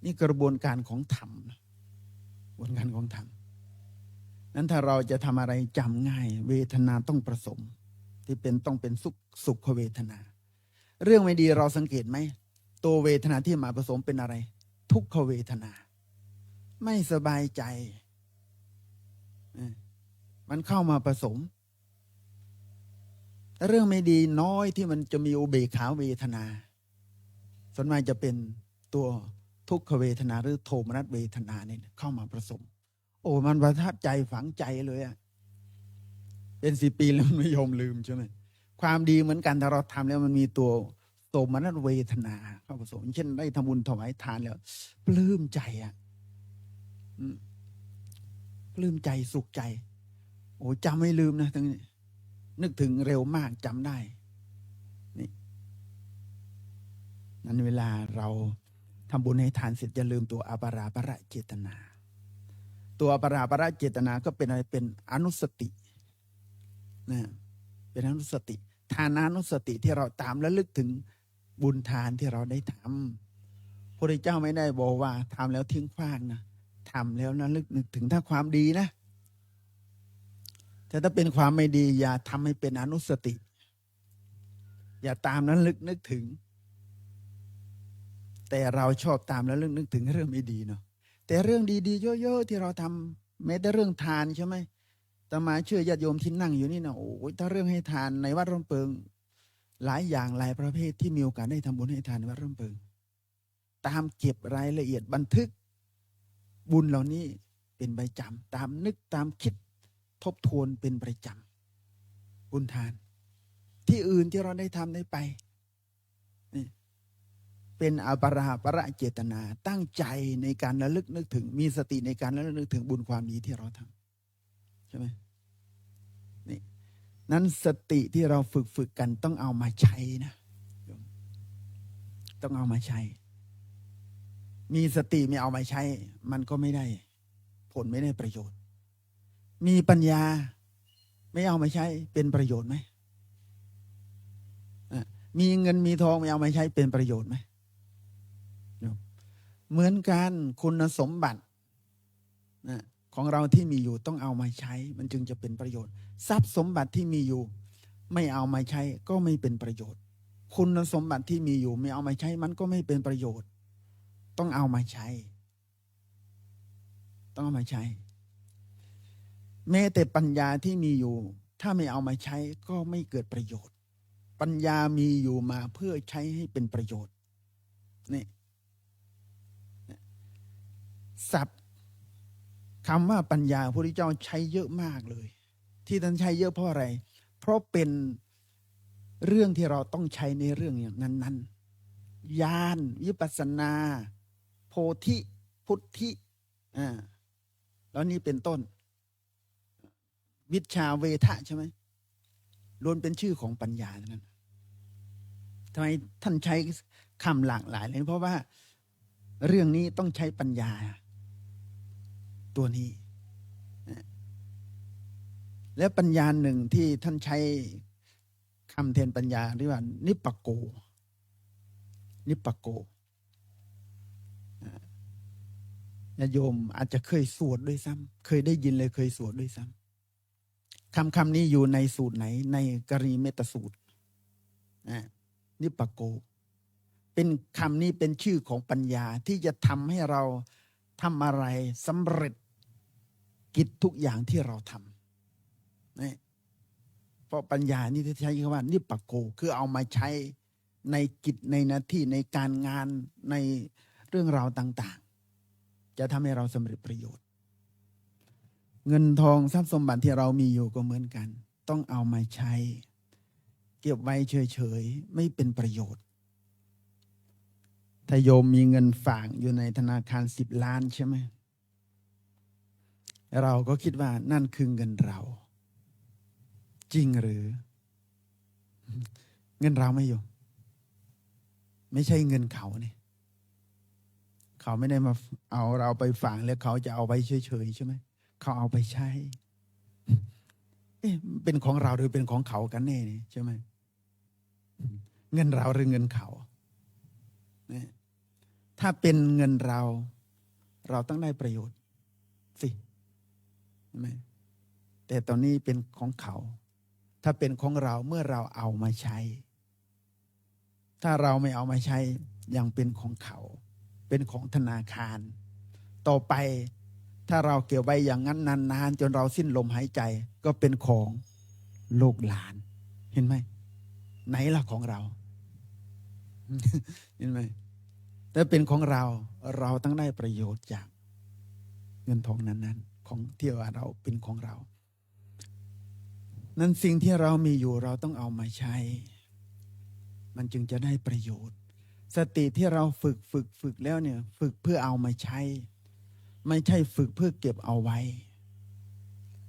นี่กระบวนการของธรรมกระบวนการของธรรมนั้นถ้าเราจะทำอะไรจำง่ายเวทนาต้องผสมที่เป็นต้องเป็นสุขเวทนาเรื่องไม่ดีเราสังเกตไหมตัวเวทนาที่มาผสมเป็นอะไรทุกขเวทนาไม่สบายใจมันเข้ามาผสมแต่เรื่องไม่ดีน้อยที่มันจะมีอุเบกขาเวทนาส่วนมากจะเป็นตัวทุกขเวทนาหรือโทมนัสเวทนาเนี่ยเข้ามาผสมโอ้มันประทับใจฝังใจเลยอะเป็น10 ปีแล้วมันไม่ยอมลืมใช่ไหมความดีเหมือนกันถ้าเราทำแล้วมันมีตัวโทมนัสเวทนาเข้าผสมเช่นได้ทำบุญถวายทานแล้วปลื้มใจอะปลื้มใจสุขใจโอ้จำไม่ลืมนะทั้งนี้นึกถึงเร็วมากจำได้นี่นั้นเวลาเราทำบุญให้ทานเสร็จอย่าลืมตัวอปราประเจตนาตัวอปราประเจตนาก็เป็นอะไรเป็นอนุสตินะเป็นอนุสติทานานุสติที่เราตามและลึกถึงบุญทานที่เราได้ทำพระพุทธเจ้าไม่ได้บอกว่าทำแล้วทิ้งขว้างนะทำแล้วนะนึกถึงถ้าความดีนะแต่ถ้าเป็นความไม่ดีอย่าทำให้เป็นอนุสติอย่าตามนั้นนึกถึงแต่เราชอบตามแล้วนึกถึงเรื่องไม่ดีเนาะแต่เรื่องดีๆเยอะๆที่เราทำแม้แต่เรื่องทานใช่ไหมแต่มาเชื่อญาติโยมที่นั่งอยู่นี่นะโอ้ยถ้าเรื่องให้ทานในวัดร่มเปิงหลายอย่างหลายประเภทที่มีโอกาสได้ทำบุญให้ทานในวัดร่มเปิงตามเก็บรายละเอียดบันทึกบุญเหล่านี้เป็นประจำตามนึกตามคิดทบทวนเป็นประจำบุญทานที่อื่นที่เราได้ทำได้ไปนี่เป็นอปราประเจตนาตั้งใจในการระลึกนึกถึงมีสติในการระลึกนึกถึงบุญความดีที่เราทำใช่ไหมนี่นั้นสติที่เราฝึกกันต้องเอามาใช้นะต้องเอามาใช้มีสติไม่เอามาใช้มันก็ไม่ได้ผลไม่ได้ประโยชน์มีปัญญาไม่เอามาใช้เป็นประโยชน์ไหมมีเงินมีทองไม่เอามาใช้เป็นประโยชน์ไหมเหมือนกันคุณสมบัติของเราที่มีอยู่ต้องเอามาใช้มันจึงจะเป็นประโยชน์ทรัพย์สมบัติที่มีอยู่ไม่เอามาใช้ก็ไม่เป็นประโยชน์คุณสมบัติที่มีอยู่ไม่เอามาใช้มันก็ไม่เป็นประโยชน์ต้องเอามาใช้ต้องเอามาใช้แม้แต่ปัญญาที่มีอยู่ถ้าไม่เอามาใช้ก็ไม่เกิดประโยชน์ปัญญามีอยู่มาเพื่อใช้ให้เป็นประโยชน์นี่ศัพท์คำว่าปัญญาพระพุทธเจ้าใช้เยอะมากเลยที่ท่านใช้เยอะเพราะอะไรเพราะเป็นเรื่องที่เราต้องใช้ในเรื่องอย่างนั้นญาณวิปัสสนาโพธิพุทธิ แล้วนี่เป็นต้น วิชชาเวทะใช่ไหมล้วนเป็นชื่อของปัญญาทั้งนั้นทำไมท่านใช้คำหลากหลายเลยเพราะว่าเรื่องนี้ต้องใช้ปัญญาตัวนี้ และปัญญาหนึ่งที่ท่านใช้คำแทนปัญญาเรียกว่านิปปโกนิปปโกญาติโยมอาจจะเคยสวดด้วยซ้ำเคยได้ยินเลยเคยสวดด้วยซ้ำคำนี้อยู่ในสูตรไหนในกรีเมตสูตรนิปปโกเป็นคำนี้เป็นชื่อของปัญญาที่จะทำให้เราทำอะไรสำเร็จกิจทุกอย่างที่เราทำนี่เพราะปัญญานี่ที่ใช้คำว่านิปปโกคือเอามาใช้ในกิจในหน้าที่ในการงานในเรื่องราวต่างๆจะทำให้เราสำเร็จประโยชน์เงินทองทรัพย์สมบัติที่เรามีอยู่ก็เหมือนกันต้องเอามาใช้เก็บไว้เฉยๆไม่เป็นประโยชน์ถ้าโยมมีเงินฝากอยู่ในธนาคาร10 ล้านใช่ไหมเราก็คิดว่านั่นคือเงินเราจริงหรือเงินเราไม่โยมไม่ใช่เงินเขาเนี่ยเขาไม่ได้มาเอาเราไปฝากแล้วเขาจะเอาไปเฉยๆใช่ไหมเขาเอาไปใช้เป็นของเราหรือเป็นของเขากันแน่นี่ใช่ไหมเงินเราหรือเงินเขาเนี่ยถ้าเป็นเงินเราต้องได้ประโยชน์สิใช่ไหมแต่ตอนนี้เป็นของเขาถ้าเป็นของเราเมื่อเราเอามาใช้ถ้าเราไม่เอามาใช้ยังเป็นของเขาเป็นของธนาคารต่อไปถ้าเราเก็บไว้อย่างนั้นนานๆจนเราสิ้นลมหายใจก็เป็นของลูกหลานเห็นไหมไหนล่ะของเรา เห็นไหมถ้าเป็นของเราต้องได้ประโยชน์จากเงินทองนั้นๆของที่ว่าเราเป็นของเรานั้นสิ่งที่เรามีอยู่เราต้องเอามาใช้มันจึงจะได้ประโยชน์สติที่เราฝึกแล้วเนี่ยฝึกเพื่อเอามาใช้ไม่ใช่ฝึกเพื่อเก็บเอาไว้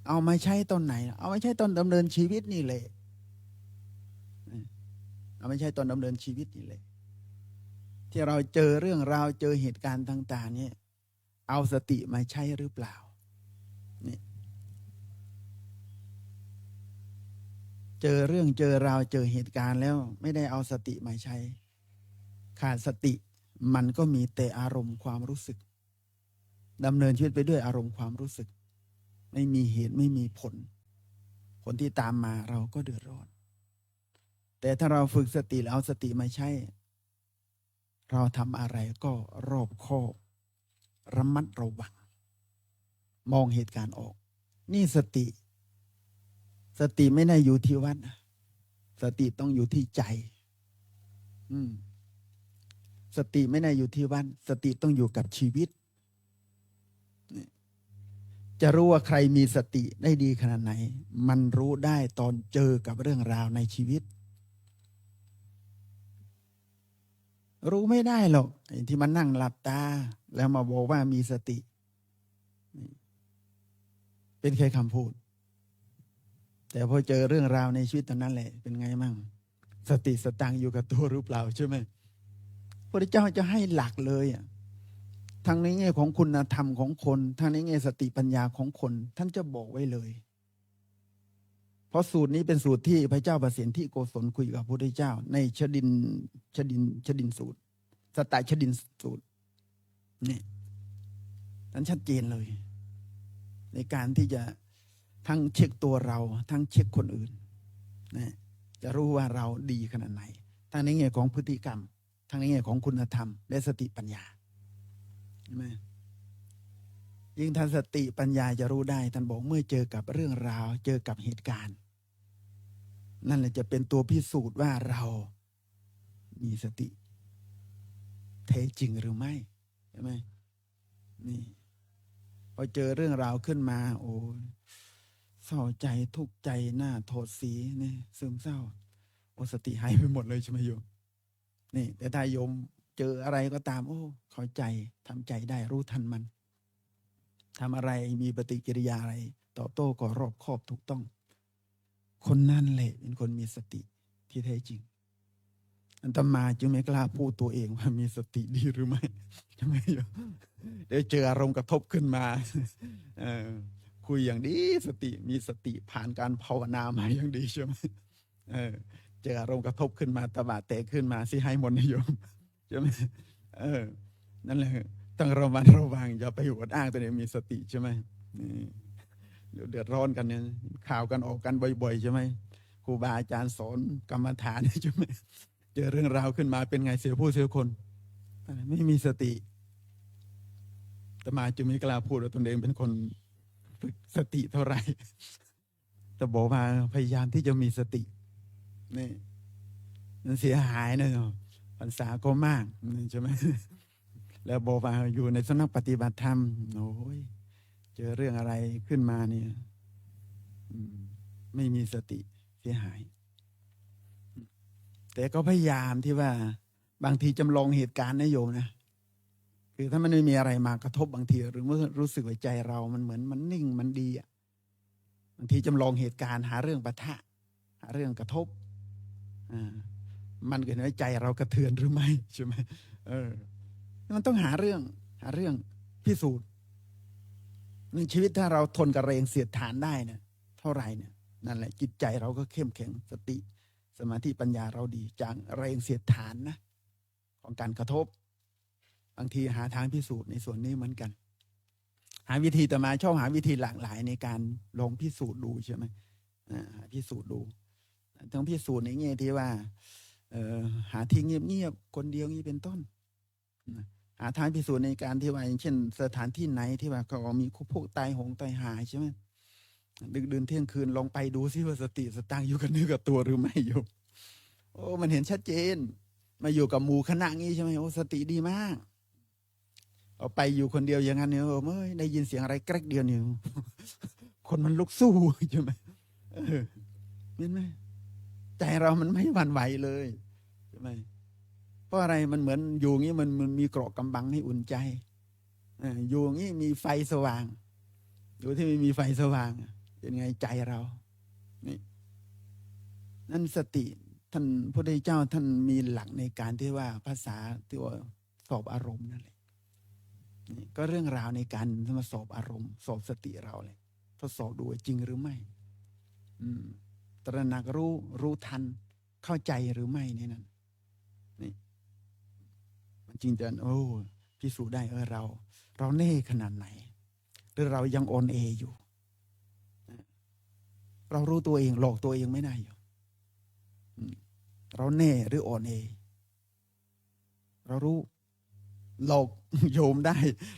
เอามาใช้ตอนไหนเอามาใช้ตอนดำเนินชีวิตนี่แหละเอาไม่ใช่ตอนดำเนินชีวิตนี่แหละที่เราเจอเรื่องราวเจอเหตุการณ์ต่างๆเนี่ยเอาสติมาใช้หรือเปล่านี่เจอเรื่องเจอราวเจอเหตุการณ์แล้วไม่ได้เอาสติมาใช้ขาดสติมันก็มีแต่อารมณ์ความรู้สึกดำเนินชีวิตไปด้วยอารมณ์ความรู้สึกไม่มีเหตุไม่มีผลที่ตามมาเราก็เดือดร้อนแต่ถ้าเราฝึกสติแล้วเอาสติมาใช้เราทำอะไรก็รอบคอบระมัดระวังมองเหตุการณ์ออกนี่สติไม่ได้อยู่ที่วัดสติต้องอยู่ที่ใจสติไม่ได้อยู่ที่วัดสติต้องอยู่กับชีวิตจะรู้ว่าใครมีสติได้ดีขนาดไหนมันรู้ได้ตอนเจอกับเรื่องราวในชีวิตรู้ไม่ได้หรอกที่มันนั่งหลับตาแล้วมาบอกว่ามีสติเป็นแค่คำพูดแต่พอเจอเรื่องราวในชีวิตตอนนั้นแหละเป็นไงมั่งสติสตังอยู่กับตัวหรือเปล่าใช่ไหมพระเจ้าจะให้หลักเลยทั้งในแง่ของคุณธรรมของคนทั้งในแง่สติปัญญาของคนท่านจะบอกไว้เลยเพราะสูตรนี้เป็นสูตรที่พระเจ้าประสิทธิโกศลคุยกับพระพุทธเจ้าในชดินสูตรสไตล์ชดินสูตรนี่ท่านชัดเจนเลยในการที่จะทั้งเช็คตัวเราทั้งเช็คคนอื่นนะจะรู้ว่าเราดีขนาดไหนทั้งในแง่ของพฤติกรรมทั้งในแง่ของคุณธรรมและสติปัญญาใช่ไหมยิ่งท่านสติปัญญาจะรู้ได้ท่านบอกเมื่อเจอกับเรื่องราวเจอกับเหตุการณ์นั่นแหละจะเป็นตัวพิสูจน์ว่าเรามีสติแท้จริงหรือไม่ใช่ไหมนี่พอเจอเรื่องราวขึ้นมาโอ้เศร้าใจทุกข์ใจหน้าโทษสีนี่ซึมเศร้าโอ้สติหายไปหมดเลยใช่ไหมโยมนี่แต่ถ้าโยมเจออะไรก็ตามโอ้เข้าใจทำใจได้รู้ทันมัน ทำอะไรมีปฏิกิริยาอะไรตอบโต้ก็รอบคอบถูกต้อง คนนั่นแหละเป็นคนมีสติที่แท้จริงอาตมาจึงไม่กล้าพูดตัวเองว่ามีสติดีหรือไม่ใช่ไหมโยมเดี๋ยวเจออารมณ์กระทบขึ้นมาคุยอย่างดีสติมีสติผ่านการภาวนามาอย่างดีใช่ไหมเจออารมณ์กระทบขึ้นมาตะบะแตกขึ้นมาสิให้หมดนิยมใช่ไหมนั่นแหละต้องระมัดระวังอย่าไปอวดอ้างตัวเองมีสติใช่ไหมเดี๋ยวเดือดร้อนกันเนี่ยข่าวกันออกกันบ่อยๆใช่ไหมครูบาอาจารย์สอนกรรมฐานใช่ไหมเจอเรื่องราวขึ้นมาเป็นไงเสียผู้เสียคนไม่มีสติแต่มาจึงไม่กล้าพูดว่าตนเองเป็นคนฝึกสติเท่าไหร่แต่บอกว่าพยายามที่จะมีสตินี่มันเสียหายนะพรรษาก็มากใช่ไหมแล้วบอกว่าอยู่ในสำนักปฏิบัติธรรมโอ้ยเจอเรื่องอะไรขึ้นมาเนี่ยไม่มีสติเสียหายแต่ก็พยายามที่ว่าบางทีจำลองเหตุการณ์นะโยมนะคือถ้ามันไม่มีอะไรมากระทบบางทีหรือว่ารู้สึกว่าใจเรามันเหมือนมันนิ่งมันดีอ่ะบางทีจำลองเหตุการณ์หาเรื่องปะทะหาเรื่องกระทบมันเกิดว่าใจเรากระเทือนหรือไม่ใช่ไหมมันต้องหาเรื่องพิสูจน์ในชีวิตถ้าเราทนกับแรงเสียดทานได้เนี่ยเท่าไหร่เนี่ยนั่นแหละจิตใจเราก็เข้มแข็งสติสมาธิปัญญาเราดีจากแรงเสียดทานนะของการกระทบบางทีหาทางพิสูจน์ในส่วนนี้เหมือนกันหาวิธีแต่มาชอบหาวิธีหลากหลายในการลองพิสูจน์ดูใช่ไหมพิสูจน์ดูต้องพิสูจน์ในแง่ที่ว่าหาที่เงียบๆคนเดียวนี้เป็นต้นหาทางพิสูจน์ในการที่ว่าอย่างเช่นสถานที่ไหนที่ว่าเขามีพวกตายหงตายหายใช่ไหมดึกดื่นเที่ยงคืนลองไปดูซิว่าสติสตังอยู่กับเนื้อกับตัวหรือไม่อยู่โอ้มันเห็นชัดเจนมาอยู่กับหมู่คณะงี้ใช่ไหมโอ้สติดีมากเอาไปอยู่คนเดียวอย่างนั้นเนี่ยเมื่อได้ยินเสียงอะไรแกรกเดียวเนี่ยคนมันลุกสู้ใช่ไหมเห็นไหมใจเรามันไม่หวั่นไหวเลยใช่ไหมเพราะอะไรมันเหมือนอยู่งี้มันมีเกราะกำบังให้อุ่นใจอยู่งี้มีไฟสว่างอยู่ที่ไม่มีไฟสว่างเป็นไงใจเรานี่นั่นสติท่านพระพุทธเจ้าท่านมีหลักในการที่ว่าภาษาที่ว่าสอบอารมณ์นั่นแหละนี่ก็เรื่องราวในการมาสอบอารมณ์สอบสติเราเลยทดสอบดูจริงหรือไม่ตระหนักรู้ทันเข้าใจหรือไม่นี่นั่นนี่มันจริงจะพิสูจน์ได้เราแน่ขนาดไหนหรือเรายังอ่อนแออยู่เรารู้ตัวเองหลอกตัวเองไม่ได้อยู่เราแน่หรืออ่อนแอเรารู้หลอกโยมได้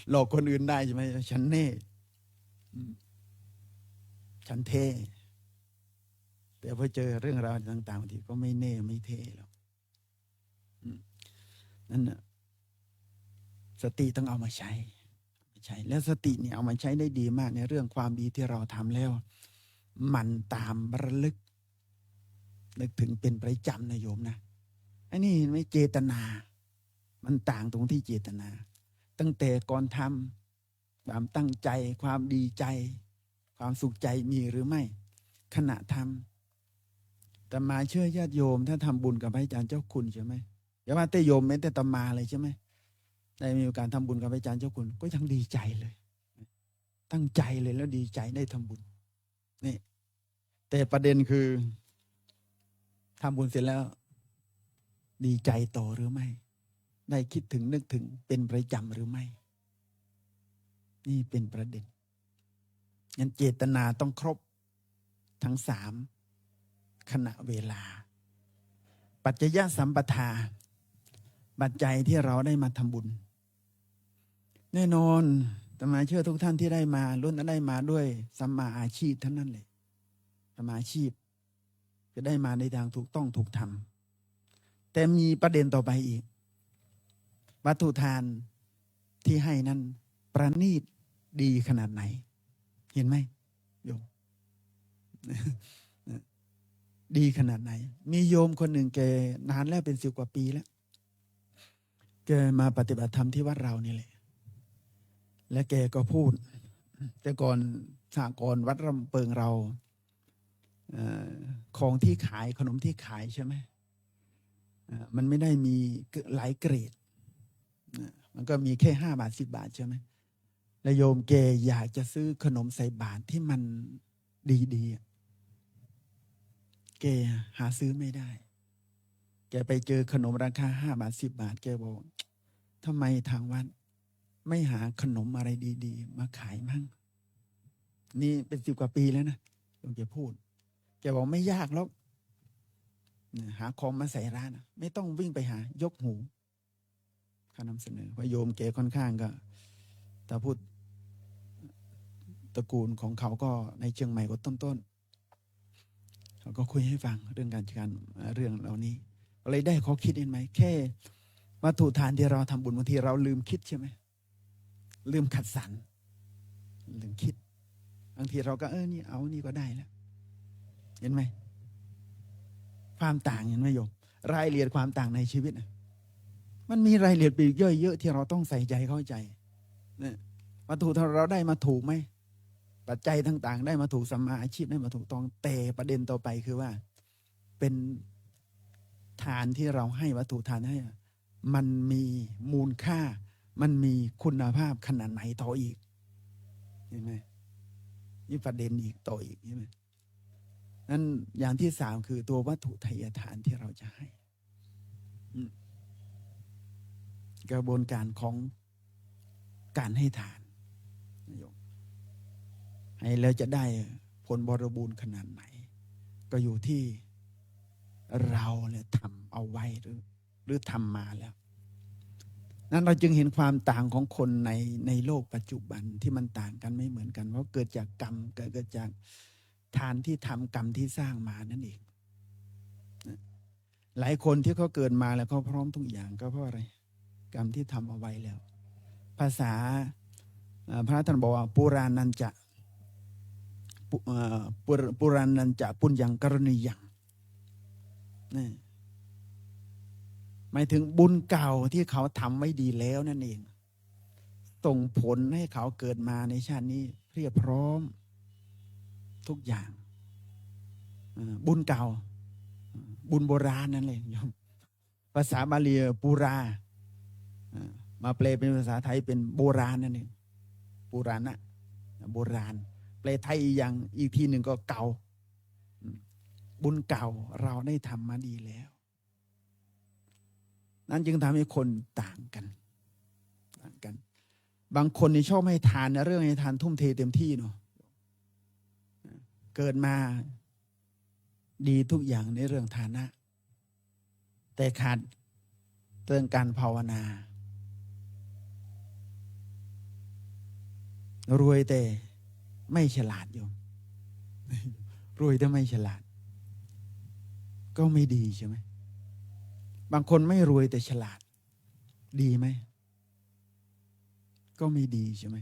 หลอกคนอื่นได้ใช่ไหมฉันแน่ฉันเท่แต่พอเจอเรื่องราวต่างๆบางทีก็ไม่แน่ไม่เท่หรอกนั่นน่ะสติต้องเอามาใช้แล้วสติเนี่ยเอามาใช้ได้ดีมากในเรื่องความดีที่เราทำแล้วมันตามระลึกนึกถึงเป็นประจำนะโยมนะอันนี้ไม่เจตนามันต่างตรงที่เจตนาตั้งแต่ก่อนทำความตั้งใจความดีใจความสุขใจมีหรือไม่ขณะทำแต่มาเชื่อญาติโยมถ้าทำบุญกับพระอาจารย์เจ้าคุณใช่ไหมอย่าว่าแต่โยมแม้แต่ตมาเลยใช่ไหมได้มีโอกาสทำบุญกับพระอาจารย์เจ้าคุณก็ยังดีใจเลยตั้งใจเลยแล้วดีใจได้ทำบุญนี่แต่ประเด็นคือทำบุญเสร็จแล้วดีใจต่อหรือไม่ได้คิดถึงนึกถึงเป็นประจำหรือไม่นี่เป็นประเด็นงั้นเจตนาต้องครบทั้ง3ขณะเวลาปัจจยสัมปทาปัจจัยที่เราได้มาทำบุญแน่นอนอาตมาเชื่อทุกท่านที่ได้มาล้วนได้มาด้วยสัมมาอาชีพทั้งนั้นเลยสัมมาอาชีพจะได้มาในทางถูกต้องถูกทำแต่มีประเด็นต่อไปอีกวัตถุทานที่ให้นั้นประณีตดีขนาดไหนเห็นไหมโยม ดีขนาดไหนมีโยมคนหนึ่งแกนานแล้วเป็น10 กว่าปีแล้วแกมาปฏิบัติธรรมที่วัดเรานี่แหละและแกก็พูด แต่ก่อนสหกรณ์วัดลำเปิงเราของที่ขายขนมที่ขายใช่ไหมมันไม่ได้มีหลายเกรดมันก็มีแค่5 บาท 10 บาทใช่ไหมแล้วโยมแกอยากจะซื้อขนมใส่บาตรที่มันดีๆแกหาซื้อไม่ได้ แกไปเจอขนมราคา5 บาท 10 บาทแกบอกทำไมทางวัดไม่หาขนมอะไรดีๆมาขายมั่งนี่เป็น10 กว่าปีแล้วนะโยมแกพูดแกบอกไม่ยากหรอกหาของมาใส่ร้านไม่ต้องวิ่งไปหายกหูข้านำเสนอว่าโยมแกค่อนข้างก็ถ้าพูดตระกูลของเขาก็ในเชียงใหม่ก็ต้นๆเขาก็คุยให้ฟังเรื่องการจัดการเรื่องเหล่านี้ก็เลยได้ข้อคิดเห็นไหมแค่วัตถุทานที่เราทำบุญบางทีเราลืมคิดใช่ไหมลืมขัดสรรลืมคิดบางทีเราก็นี่เอานี่ก็ได้แล้วเห็นไหมความต่างเห็นไหมโยมรายละเอียดความต่างในชีวิตนะมันมีรายละเอียดปลีกย่อยเยอะที่เราต้องใส่ใจเข้าใจเนี่ยวัตถุเราได้มาถูกไหมปัจจัยต่างๆได้มาถูกสัมมาอาชีพได้มาถูกต้องแต่ประเด็นต่อไปคือว่าเป็นทานที่เราให้วัตถุทานให้มันมีมูลค่ามันมีคุณภาพขนาดไหนต่ออีกเห็นไหมนี่ประเด็นอีกต่ออีกใช่ไหมนั้นอย่างที่3คือตัววัตถุทายทานที่เราจะให้กระบวนการของการให้ทานให้แล้วจะได้ผลบริบูรณ์ขนาดไหนก็อยู่ที่เราเนี่ยทำเอาไว้หรือทำมาแล้วนั้นเราจึงเห็นความต่างของคนในโลกปัจจุบันที่มันต่างกันไม่เหมือนกันเพราะเกิดจากกรรมเกิดจากทานที่ทำกรรมที่สร้างมานั่นเองหลายคนที่เขาเกิดมาแล้วเขาพร้อมทุกอย่างก็เพราะอะไรกรรมที่ทำเอาไว้แล้วภาษาพระท่านบอกว่าปุรานันจะปุรานันจะปุญญังกรณียังนี่หมายถึงบุญเก่าที่เขาทำไว้ดีแล้วนั่นเองส่งผลให้เขาเกิดมาในชาตินี้เรียบพร้อมทุกอย่างบุญเก่าบุญโบราณนั่นเองภาษาบาลีปุรามาแปลเป็นภาษาไทยเป็นโบราณนั่นเองปุราณะโบราณแปลไทยอย่างอีกทีหนึ่งก็เก่าบุญเก่าเราได้ทำมาดีแล้วนั้นจึงทำให้คนต่างกันบางคนนี่ชอบให้ทานนะเรื่องให้ทานทุ่มเทเต็มที่เนาะเกิดมาดีทุกอย่างในเรื่องฐานะแต่ขาดเรื่องการภาวนา รวยแต่ไม่ฉลาดโยมรวยแต่ไม่ฉลาดก็ไม่ดีใช่ไหมบางคนไม่รวยแต่ฉลาดดีไหมก็ไม่ดีใช่ไหม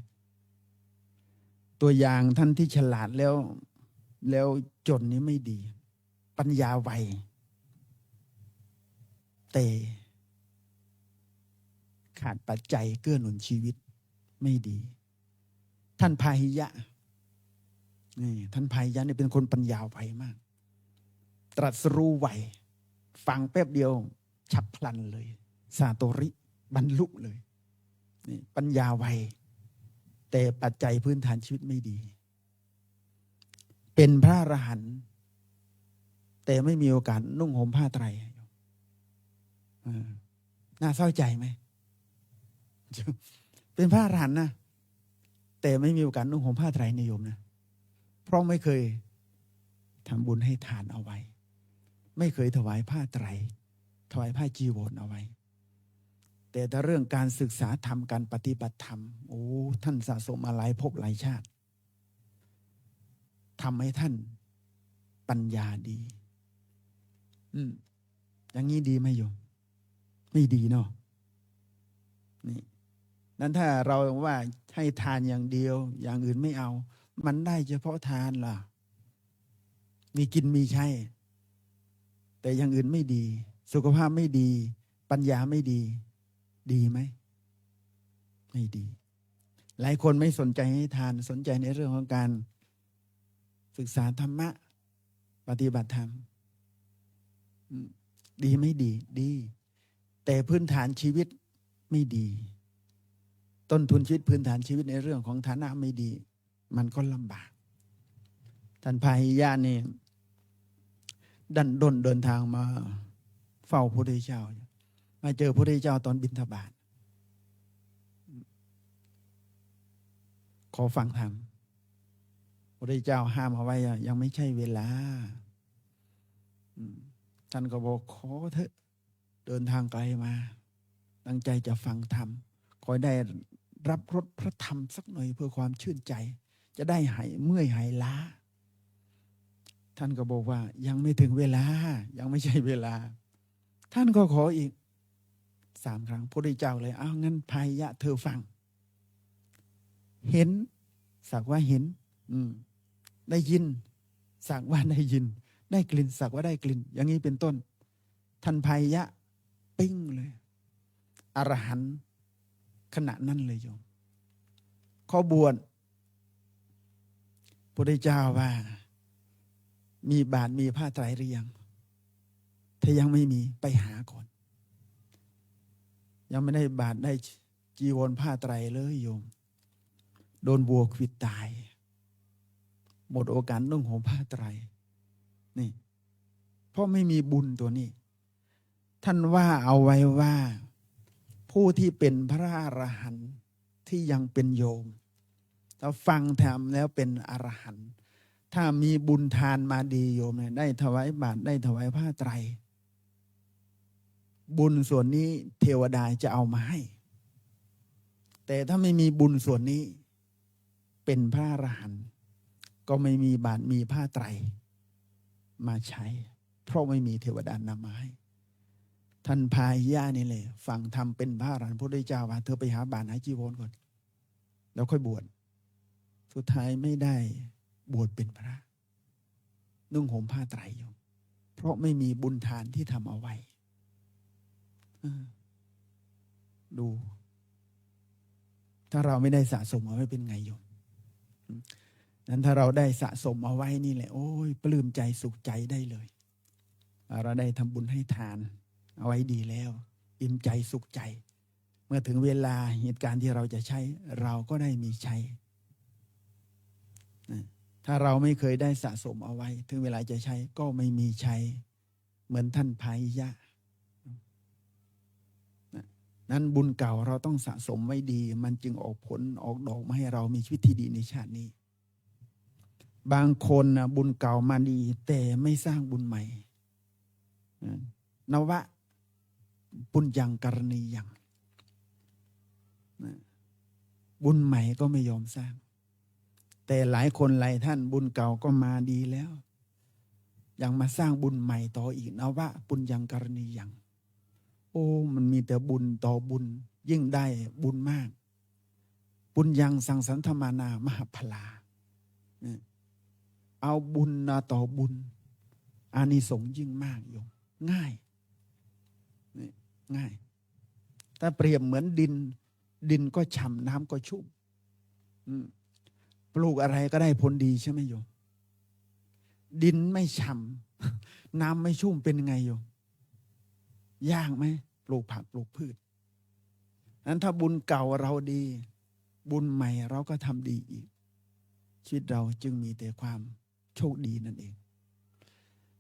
ตัวอย่างท่านที่ฉลาดแล้วจนนี้ไม่ดีปัญญาไวแต่ขาดปัจจัยเกื้อหนุนชีวิตไม่ดีท่านพาหิยะนี่ท่านพาหิยะนี่เป็นคนปัญญาไวมากตรัสรู้ไวฟังแป๊บเดียวฉับพลันเลยสาโตริบรรลุเลยนี่ปัญญาไวแต่ปัจจัยพื้นฐานชีวิตไม่ดีเป็นพระอรหันต์แต่ไม่มีโอกาสนุ่งห่มผ้าไตรน่าเศร้าใจไหมเป็นพระอรหันต์นะแต่ไม่มีโอกาสนุ่งห่มผ้าไตรนิยมนะเพราะไม่เคยทำบุญให้ทานเอาไว้ไม่เคยถวายผ้าไตรถวายผ้าจีวรเอาไว้แต่ถ้าเรื่องการศึกษาธรรมการปฏิบัติธรรมโอ้ท่านสะสมมาหลายภพหลายชาติทำให้ท่านปัญญาดีอย่างนี้ดีไหมโยมไม่ดีเนาะนี่นั้นถ้าเราว่าให้ทานอย่างเดียวอย่างอื่นไม่เอามันได้เฉพาะทานล่ะมีกินมีใช้แต่อย่างอื่นไม่ดีสุขภาพไม่ดีปัญญาไม่ดีดีไหมไม่ดี หลายคนไม่สนใจให้ทานสนใจในเรื่องของการศึกษาธรรมะปฏิบัติธรรมดีไม่ดีดีแต่พื้นฐานชีวิตไม่ดีต้นทุนชีวิตพื้นฐานชีวิตในเรื่องของฐานะไม่ดีมันก็ลำบากท่านพาหิยะนี่ดันด้นเดินทางมาเฝ้าพระพุทธเจ้ามาเจอพระพุทธเจ้าตอนบิณฑบาตขอฟังธรรมพระพุทธเจ้าห้ามเอาไว้ยังไม่ใช่เวลาท่านก็บอกขอเถอะเดินทางไกลมาตั้งใจจะฟังธรรมขอได้รับรสพระธรรมสักหน่อยเพื่อความชื่นใจจะได้หายเมื่อยหายล้าท่านก็บอกว่ายังไม่ถึงเวลายังไม่ใช่เวลาท่านก็ขออีก3 ครั้งพระพุทธเจ้าเลยงั้นพาหิยะเธอฟังเห็นสักว่าเห็นได้ยินสักว่าได้ยินได้กลิ่นสักว่าได้กลิ่นอย่างนี้เป็นต้นท่านพาหิยะปิ้งเลยอรหันต์ขณะนั้นเลยโยมขอบวชพระพุทธเจ้าว่ามีบาตรมีผ้าไตรหรือยังถ้ายังไม่มีไปหาก่อนยังไม่ได้บาตรได้จีวรผ้าไตรเลยโยมโดนบัวขวิดตายหมดโอกาสนุ่งห่มผ้าไตรนี่เพราะไม่มีบุญตัวนี้ท่านว่าเอาไว้ว่าผู้ที่เป็นพระอรหันต์ที่ยังเป็นโยมถ้าฟังธรรมแล้วเป็นอรหันต์ถ้ามีบุญทานมาดีโยมเนี่ยได้ถวายบาตรได้ถวายผ้าไตรบุญส่วนนี้เทวดาจะเอามาให้แต่ถ้าไม่มีบุญส่วนนี้เป็นพระอรหันต์ก็ไม่มีบาตรมีผ้าไตรมาใช้เพราะไม่มีเทวดานำมาให้ท่านพาหิยะนี่เลยฟังธรรมเป็นพระอรหันต์พระพุทธเจ้าว่าเธอไปหาบาตรหาจีวรก่อนแล้วค่อยบวชสุดท้ายไม่ได้บวชเป็นพระนุ่งห่มผ้าไตรอยู่เพราะไม่มีบุญทานที่ทำเอาไว้ดูถ้าเราไม่ได้สะสมเอาไว้เป็นไงโยมนั้นถ้าเราได้สะสมเอาไว้นี่แหละโอ้ยปลื้มใจสุขใจได้เลยเราได้ทำบุญให้ทานเอาไว้ดีแล้วอิ่มใจสุขใจเมื่อถึงเวลาเหตุการณ์ที่เราจะใช้เราก็ได้มีใช้ถ้าเราไม่เคยได้สะสมเอาไว้ถึงเวลาจะใช้ก็ไม่มีใช้เหมือนท่านพาหิยะนั้นบุญเก่าเราต้องสะสมไว้ดีมันจึงออกผลออกดอกมาให้เรามีชีวิตที่ดีในชาตินี้บางคนนะบุญเก่ามาดีแต่ไม่สร้างบุญใหม่นวะบุญยังกรณียังบุญใหม่ก็ไม่ยอมสร้างแต่หลายคนหลายท่านบุญเก่าก็มาดีแล้วยังมาสร้างบุญใหม่ต่ออีกนวะบุญยังกรณียังโอ้มันมีแต่บุญต่อบุญยิ่งได้บุญมากบุญยังสังสันธมานามหาพลาเอาบุญต่อบุญอานิสงส์ยิ่งมากโยมง่ายง่ายถ้าเปรียบเหมือนดินก็ฉ่ำน้ำก็ชุ่มปลูกอะไรก็ได้ผลดีใช่ไหมโยมดินไม่ฉ่ำน้ำไม่ชุ่มเป็นไงโยมยากไหมปลูกผักปลูกพืชนั้นถ้าบุญเก่าเราดีบุญใหม่เราก็ทำดีอีกชีวิตเราจึงมีแต่ความโชคดีนั่นเอง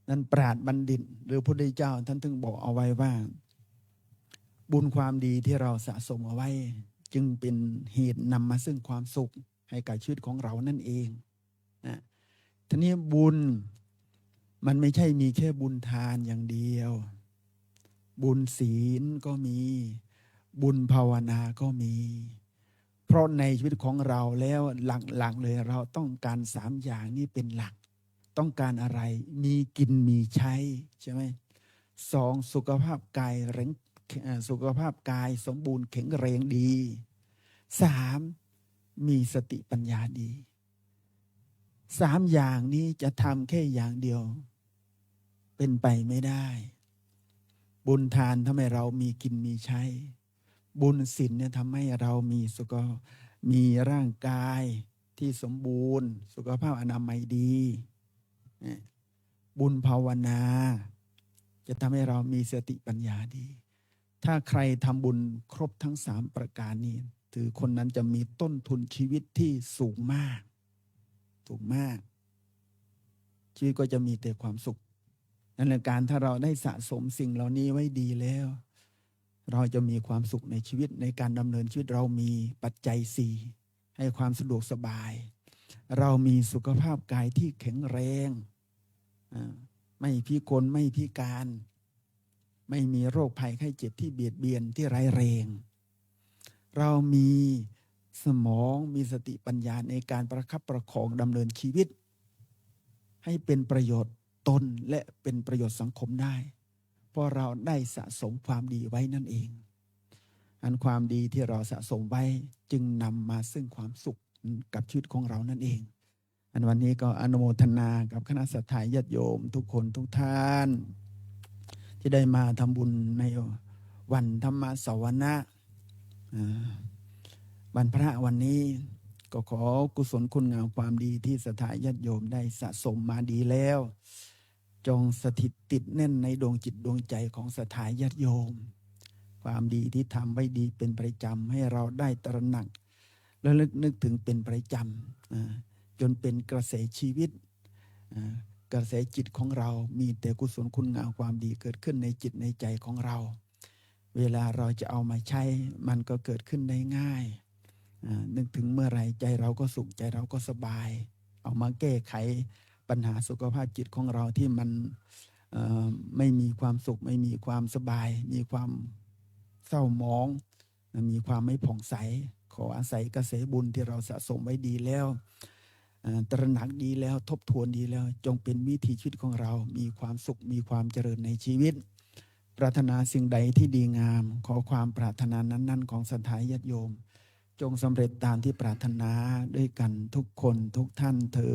นั้นปราชญ์บัณฑิตหรือพระพุทธเจ้าท่านถึงบอกเอาไว้ว่าบุญความดีที่เราสะสมเอาไว้จึงเป็นเหตุนำมาซึ่งความสุขให้กับชีวิตของเรานั่นเองนะทีนี้บุญมันไม่ใช่มีแค่บุญทานอย่างเดียวบุญศีลก็มีบุญภาวนาก็มีเพราะในชีวิตของเราแล้วหลักๆเลยเราต้องการ3 อย่างนี้เป็นหลักต้องการอะไรมีกินมีใช้ใช่ไหม2สุขภาพกายสมบูรณ์แข็งแรงดี3มีสติปัญญาดี3อย่างนี้จะทำแค่อย่างเดียวเป็นไปไม่ได้บุญทานทำให้เรามีกินมีใช้บุญศีลเนี่ยทำให้เรามี มีร่างกายที่สมบูรณ์สุขภาพอนามัยดีบุญภาวนาจะทำให้เรามีสติปัญญาดี ถ้าใครทำบุญครบทั้ง3ประการนี้ถือคนนั้นจะมีต้นทุนชีวิตที่สูงมากชีวิตก็จะมีแต่ความสุขนั่นแหละการถ้าเราได้สะสมสิ่งเหล่านี้ไว้ดีแล้ว เราจะมีความสุขในชีวิตในการดำเนินชีวิตเรามีปัจจัย4ให้ความสะดวกสบายเรามีสุขภาพกายที่แข็งแรงไม่พิกลไม่พิการไม่มีโรคภัยไข้เจ็บที่เบียดเบียนที่ร้ายแรงเรามีสมองมีสติปัญญาในการประคับประคองดำเนินชีวิตให้เป็นประโยชน์ตนและเป็นประโยชน์สังคมได้เพราะเราได้สะสมความดีไว้นั่นเองอันความดีที่เราสะสมไว้จึงนำมาซึ่งความสุขกับชีวิตของเรานั่นเองอันวันนี้ก็อนุโมทนากับคณะสัตยาญาติโยมทุกคนทุกท่านที่ได้มาทำบุญในวันธรรมสวนะวันพระวันนี้ก็ขอกุศลคุณงามความดีที่สัตยาญาติโยมได้สะสมมาดีแล้วจงสถิตติดแน่นในดวงจิตดวงใจของสัตยาญาติโยมความดีที่ทำไว้ดีเป็นประจำให้เราได้ตระหนักและนึกถึงเป็นประจำจนเป็นกระแสชีวิตกระแสจิตของเรามีแต่กุศลคุณงามความดีเกิดขึ้นในจิตในใจของเราเวลาเราจะเอามาใช้มันก็เกิดขึ้นได้ง่ายนึกถึงเมื่อไรใจเราก็สุขใจเราก็สบายเอามาแก้ไขปัญหาสุขภาพจิตของเราที่มันไม่มีความสุขไม่มีความสบายมีความเศร้าหมองมีความไม่ผ่องใสขออาศัยกระแสบุญที่เราสะสมไว้ดีแล้วตระหนักดีแล้วทบทวนดีแล้วจงเป็นวิถีชีวิตของเรามีความสุขมีความเจริญในชีวิตปรารถนาสิ่งใดที่ดีงามขอความปรารถนานั้นๆของสัตยาญาติโยมจงสำเร็จตามที่ปรารถนาด้วยกันทุกคนทุกท่านเถิ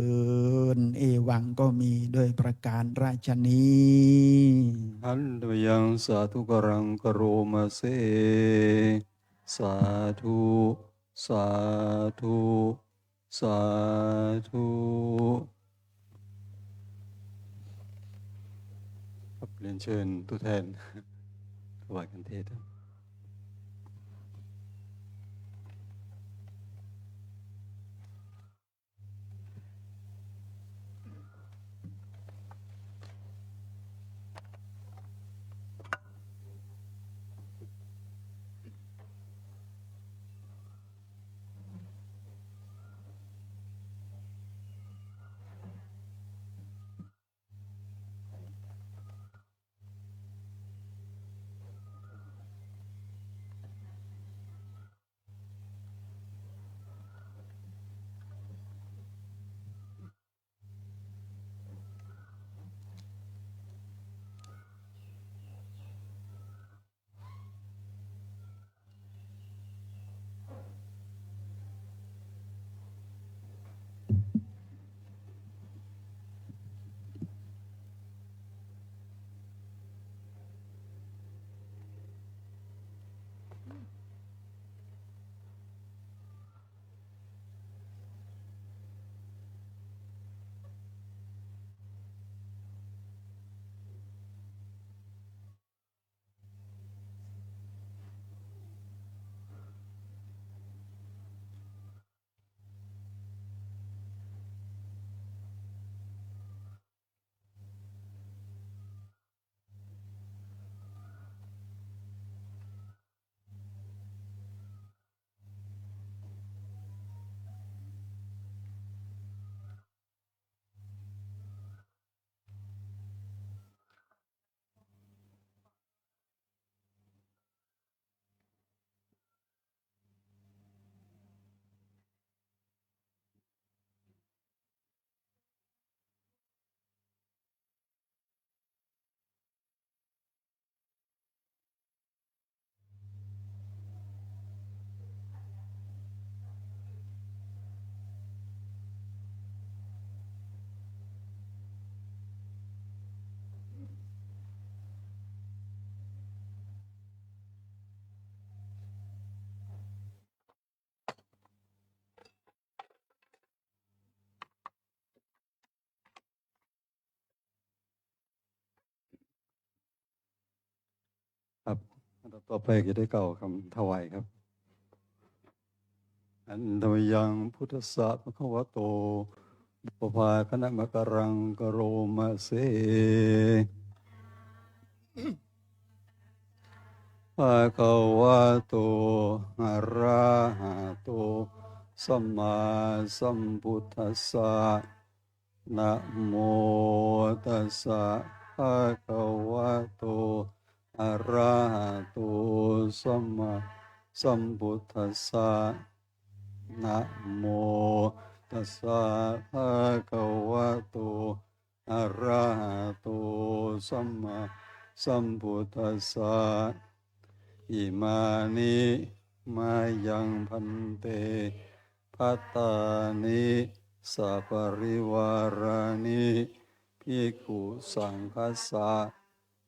ดเอวังก็มีด้วยประการราชนี้อันตยังสาธุกรังกโรมาเซสาธุสาธุสาธุครับเรียนเชิญตัวแทนถวายกันเทศน์ ต่อไปก็ได้กล่าวคำถวายครับอันธรรมยังพุทธสสะภะคะวะโตปภาคณะมะกรังกโรมะเสภะคะวะโตอะระหะโตสัมมาสัมพุทธัสสะนะโมตัสสะภะคะวะโตอะระหะโตสัมมาสัมพุทธัสสะนะโมตัสสะภะคะวะโตอะระหะโตสัมมาสัมพุทธัสสะอิมานิมายังพันเตภัตตานิสัพปริวารานิภิกขุสังคัสสะ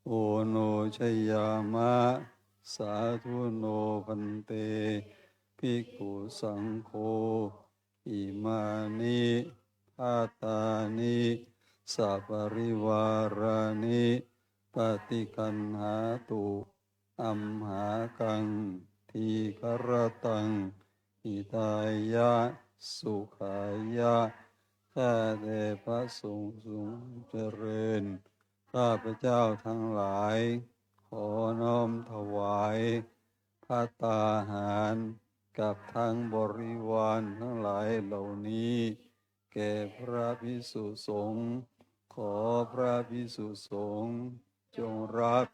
โอโนชยามะสาธุโนพันเตภิกขุสังโฆอิมานิภัตตานิสัพปริวารานิปฏิคันหาตุอัมหากังทีครตังอิตายะสุขายะข้าแต่พระสงฆ์สูงเจริญข้าพเจ้าทั้งหลายขอน้อมถวายภัตตาหารกับทั้งบริวารทั้งหลายเหล่านี้แก่พระภิกษุสงฆ์ขอพระภิกษุสงฆ์จงรับ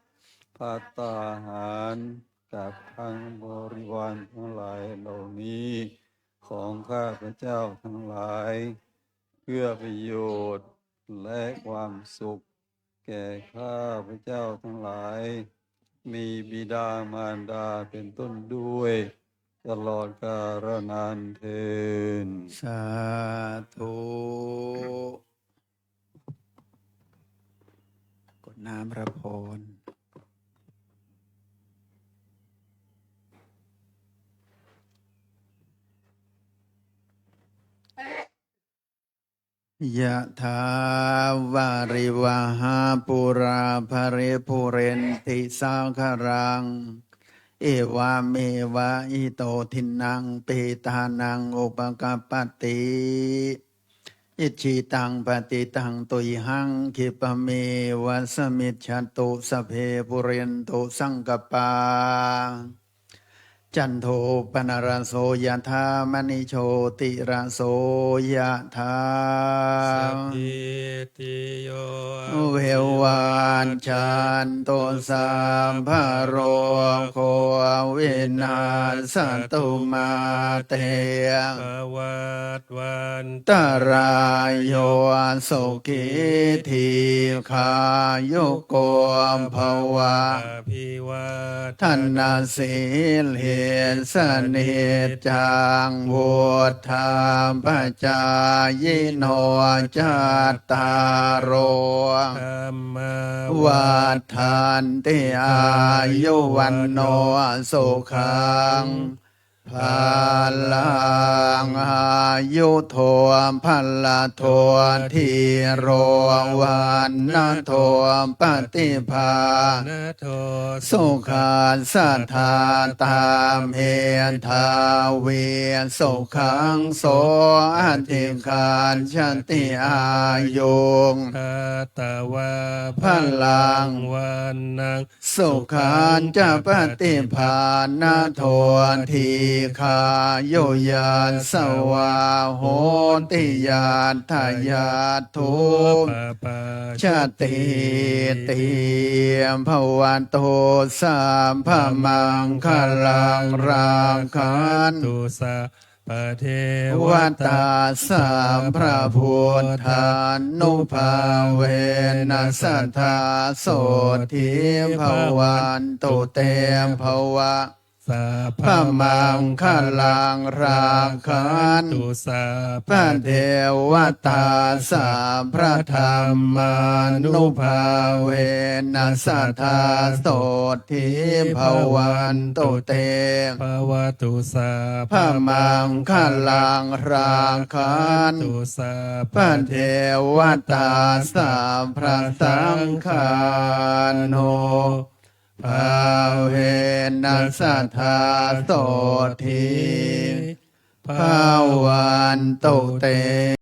ภัตตาหารกับทั้งบริวารทั้งหลายเหล่านี้ของข้าพเจ้าทั้งหลายเพื่อประโยชน์และความสุขแก่ข้าพเจ้าทั้งหลายมีบิดามารดาเป็นต้นด้วยตลอดกาลนานเทอญสาธุกดน้ำพระพรยะถาวาริวหาปุราภริปุเรนติสาคารังเอวาเมวะอิโตทินังเปตานังอุปกปปติอิจิตังปฏิตังตุยหังคิปะเมวะสมิจฉตุสพเพปุเรนตุสังกปาจันโทปนรโสยธามณิโชติระโสยธาสัพพิติโยเววันจันโตสัมภโรโควินาสตุมาเตภวัตวันตรายโยสุขิทีขายุโกภวะอภิวัตธนาสิเลสนิจังวุฒาปจายโนจัตตารโอธรรมวัฏฐานติอายุวันโนสุขังพลังอายุโทพลโททีโรวันนาโทปฏิภาณโทสุขาสัทธาตามเหทาเวสุขังโสอธิคารชันติอายุงภัตตวาพลังวันนังสุขันจะปฏิภาณโททีคาโยยานสวาโหติยานทายาทุปปาชาติเตียมภวันโตสัมภมังคลังรามขันตุสะปะเทววัตตาตาสัมพระพุทธานุภาเวนัสสัทธาโสทิภวันตุเตมภวะสัพพมังคลังราคันตุสะพระเทวตาสัพพระธรรมานุภาเวนัสสัทธาโสทิภวันตุเตภวตุสะพมังคลังราคันตุสะพระเทวตาสัพพระสังฆานุ ภาเวนัสสัทธาโสธีภาวันตุเต